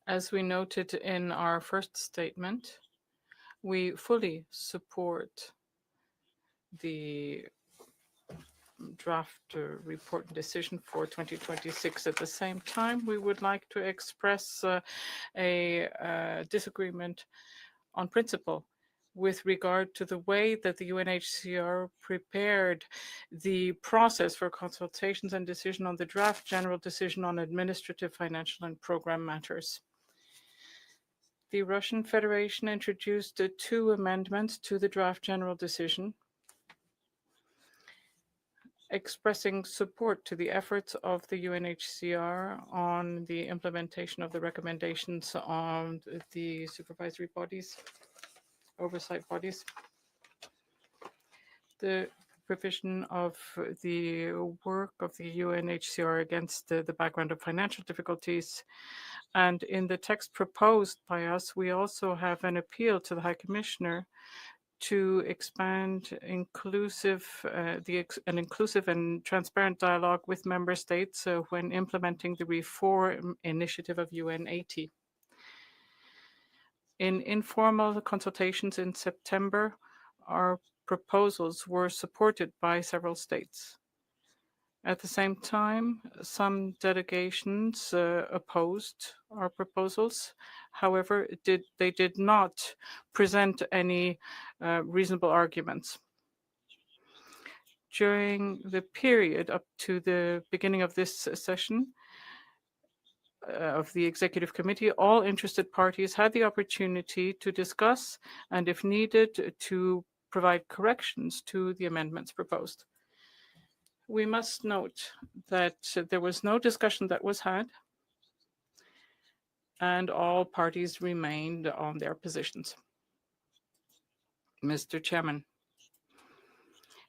As we noted in our first statement, we fully support the draft report and decision for 2026. At the same time, we would like to express a disagreement on principle with regard to the way that the UNHCR prepared the process for consultations and decision on the draft general decision on administrative, financial, and program matters. The Russian Federation introduced 2 amendments to the draft general decision, expressing support to the efforts of the UNHCR on the implementation of the recommendations on the supervisory bodies, oversight bodies. The provision of the work of the UNHCR against the background of financial difficulties. And in the text proposed by us, we also have an appeal to the High Commissioner to expand an inclusive and transparent dialogue with member states when implementing the reform initiative of UN80. In informal consultations in September, our proposals were supported by several states. At the same time, some delegations opposed our proposals. However, they did not present any reasonable arguments. During the period up to the beginning of this session of the Executive Committee, all interested parties had the opportunity to discuss and, if needed, to provide corrections to the amendments proposed. We must note that there was no discussion that was had, and all parties remained on their positions. Mr. Chairman,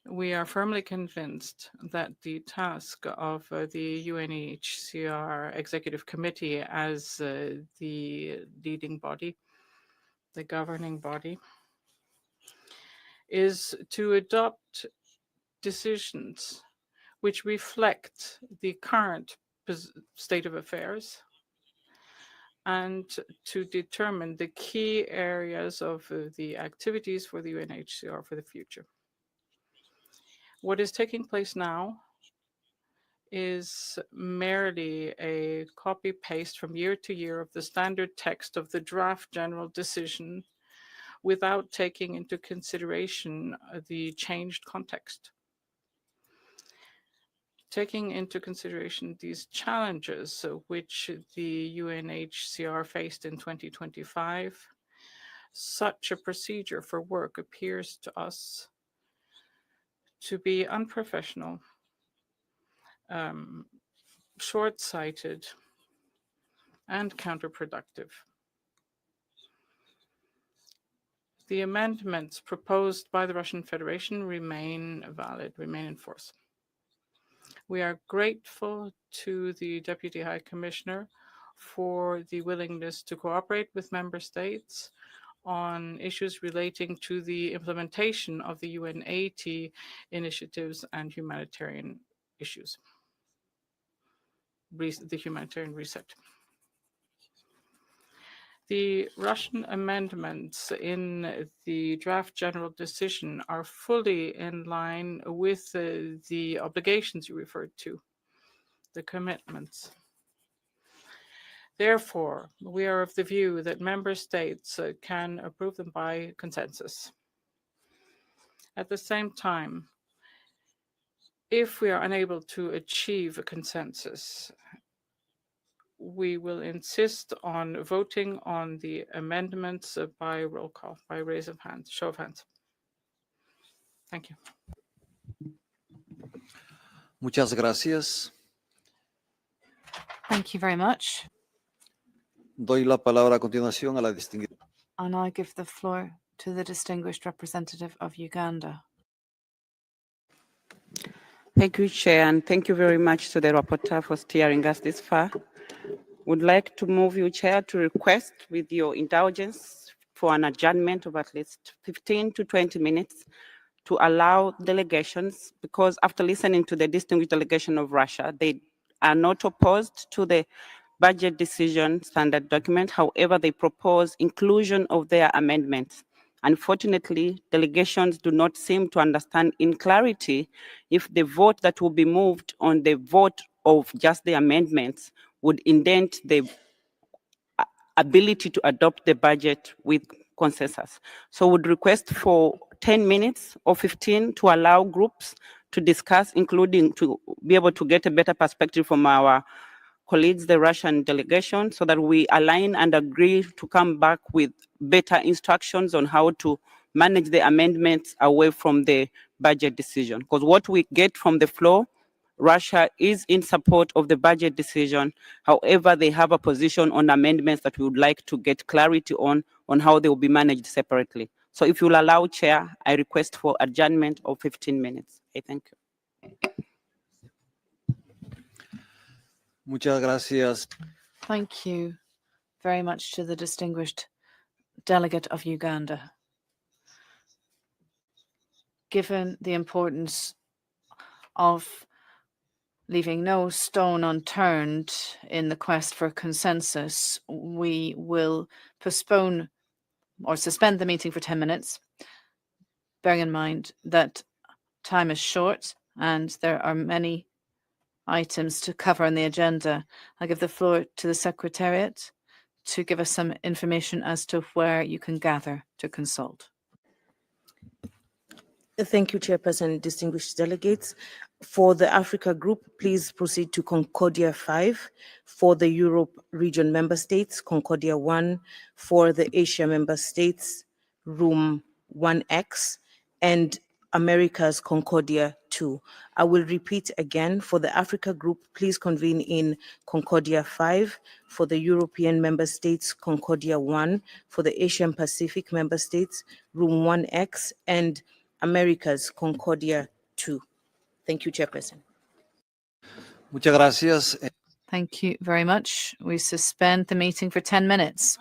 we are firmly convinced that the task of the UNHCR Executive Committee as the leading body, the governing body, is to adopt decisions which reflect the current state of affairs and to determine the key areas of the activities for the UNHCR for the future. What is taking place now is merely a copy-paste from year to year of the standard text of the draft general decision without taking into consideration the changed context. Taking into consideration these challenges which the UNHCR faced in 2025, such a procedure for work appears to us to be unprofessional, short-sighted, and counterproductive. The amendments proposed by the Russian Federation remain valid, remain in force. We are grateful to the Deputy High Commissioner for the willingness to cooperate with member states on issues relating to the implementation of the UN80 initiatives and humanitarian issues, the humanitarian reset. The Russian amendments in the draft general decision are fully in line with the obligations you referred to, the commitments. Therefore, we are of the view that member states can approve them by consensus. At the same time, If we are unable to achieve a consensus, we will insist on voting on the amendments by roll call, by raise of hands, show of hands. Thank you. Muchas gracias. Thank you very much. Doy la palabra a continuación a la distinguida. And I give the floor to the distinguished representative of Uganda. Thank you, Chair, and thank you very much to the rapporteur for steering us this far. Would like to move you, Chair, to request, with your indulgence, for an adjournment of at least 15 to 20 minutes to allow delegations, because after listening to the distinguished delegation of Russia, they are not opposed to the budget decision standard document. However, they propose inclusion of their amendments. Unfortunately, delegations do not seem to understand in clarity if the vote that will be moved on the vote of just the amendments would indent the ability to adopt the budget with consensus. So would request for 10 minutes or 15 to allow groups to discuss, including to be able to get a better perspective from our colleagues, the Russian delegation, so that we align and agree to come back with better instructions on how to manage the amendments away from the budget decision. Because what we get from the floor, Russia is in support of the budget decision. However, they have a position on amendments that we would like to get clarity on how they will be managed separately. So if you'll allow, Chair, I request for adjournment of 15 minutes. I thank you. Muchas gracias. Thank you very much to the distinguished delegate of Uganda. Given the importance of leaving no stone unturned in the quest for consensus, we will postpone or suspend the meeting for 10 minutes, bearing in mind that time is short and there are many items to cover on the agenda. I'll give the floor to the Secretariat to give us some information as to where you can gather to consult. Thank you, Chairperson, distinguished delegates. For the Africa Group, please proceed to Concordia 5. For the Europe region member states, Concordia 1. For the Asia member states, room 1X. And Americas, Concordia 2. I will repeat again. For the Africa Group, please convene in Concordia 5. For the European member states, Concordia 1. For the Asian Pacific member states, room 1X. And Americas, Concordia 2. Thank you, Chairperson. Muchas gracias. Thank you very much. We suspend the meeting for 10 minutes.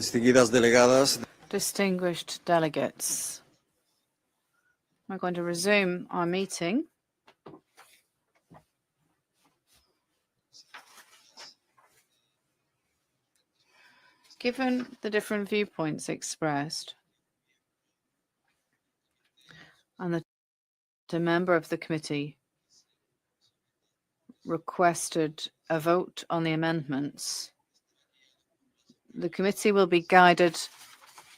distinguidas delegadas. Distinguished delegates, we're going to resume our meeting. Given the different viewpoints expressed, and that a member of the committee requested a vote on the amendments, the committee will be guided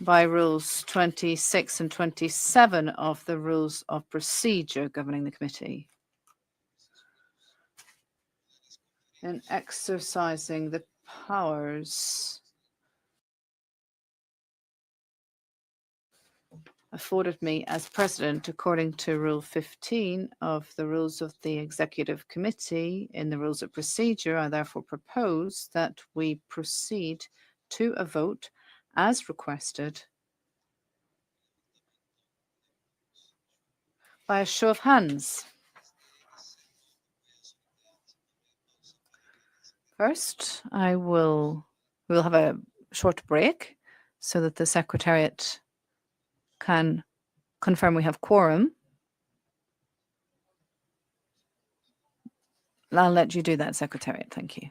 by rules 26 and 27 of the rules of procedure governing the committee. In exercising the powers afforded me as president according to Rule 15 of the rules of the Executive Committee in the rules of procedure, I therefore propose that we proceed to a vote as requested by a show of hands. First, we will have a short break so that the Secretariat can confirm we have quorum. I'll let you do that, Secretariat. Thank you.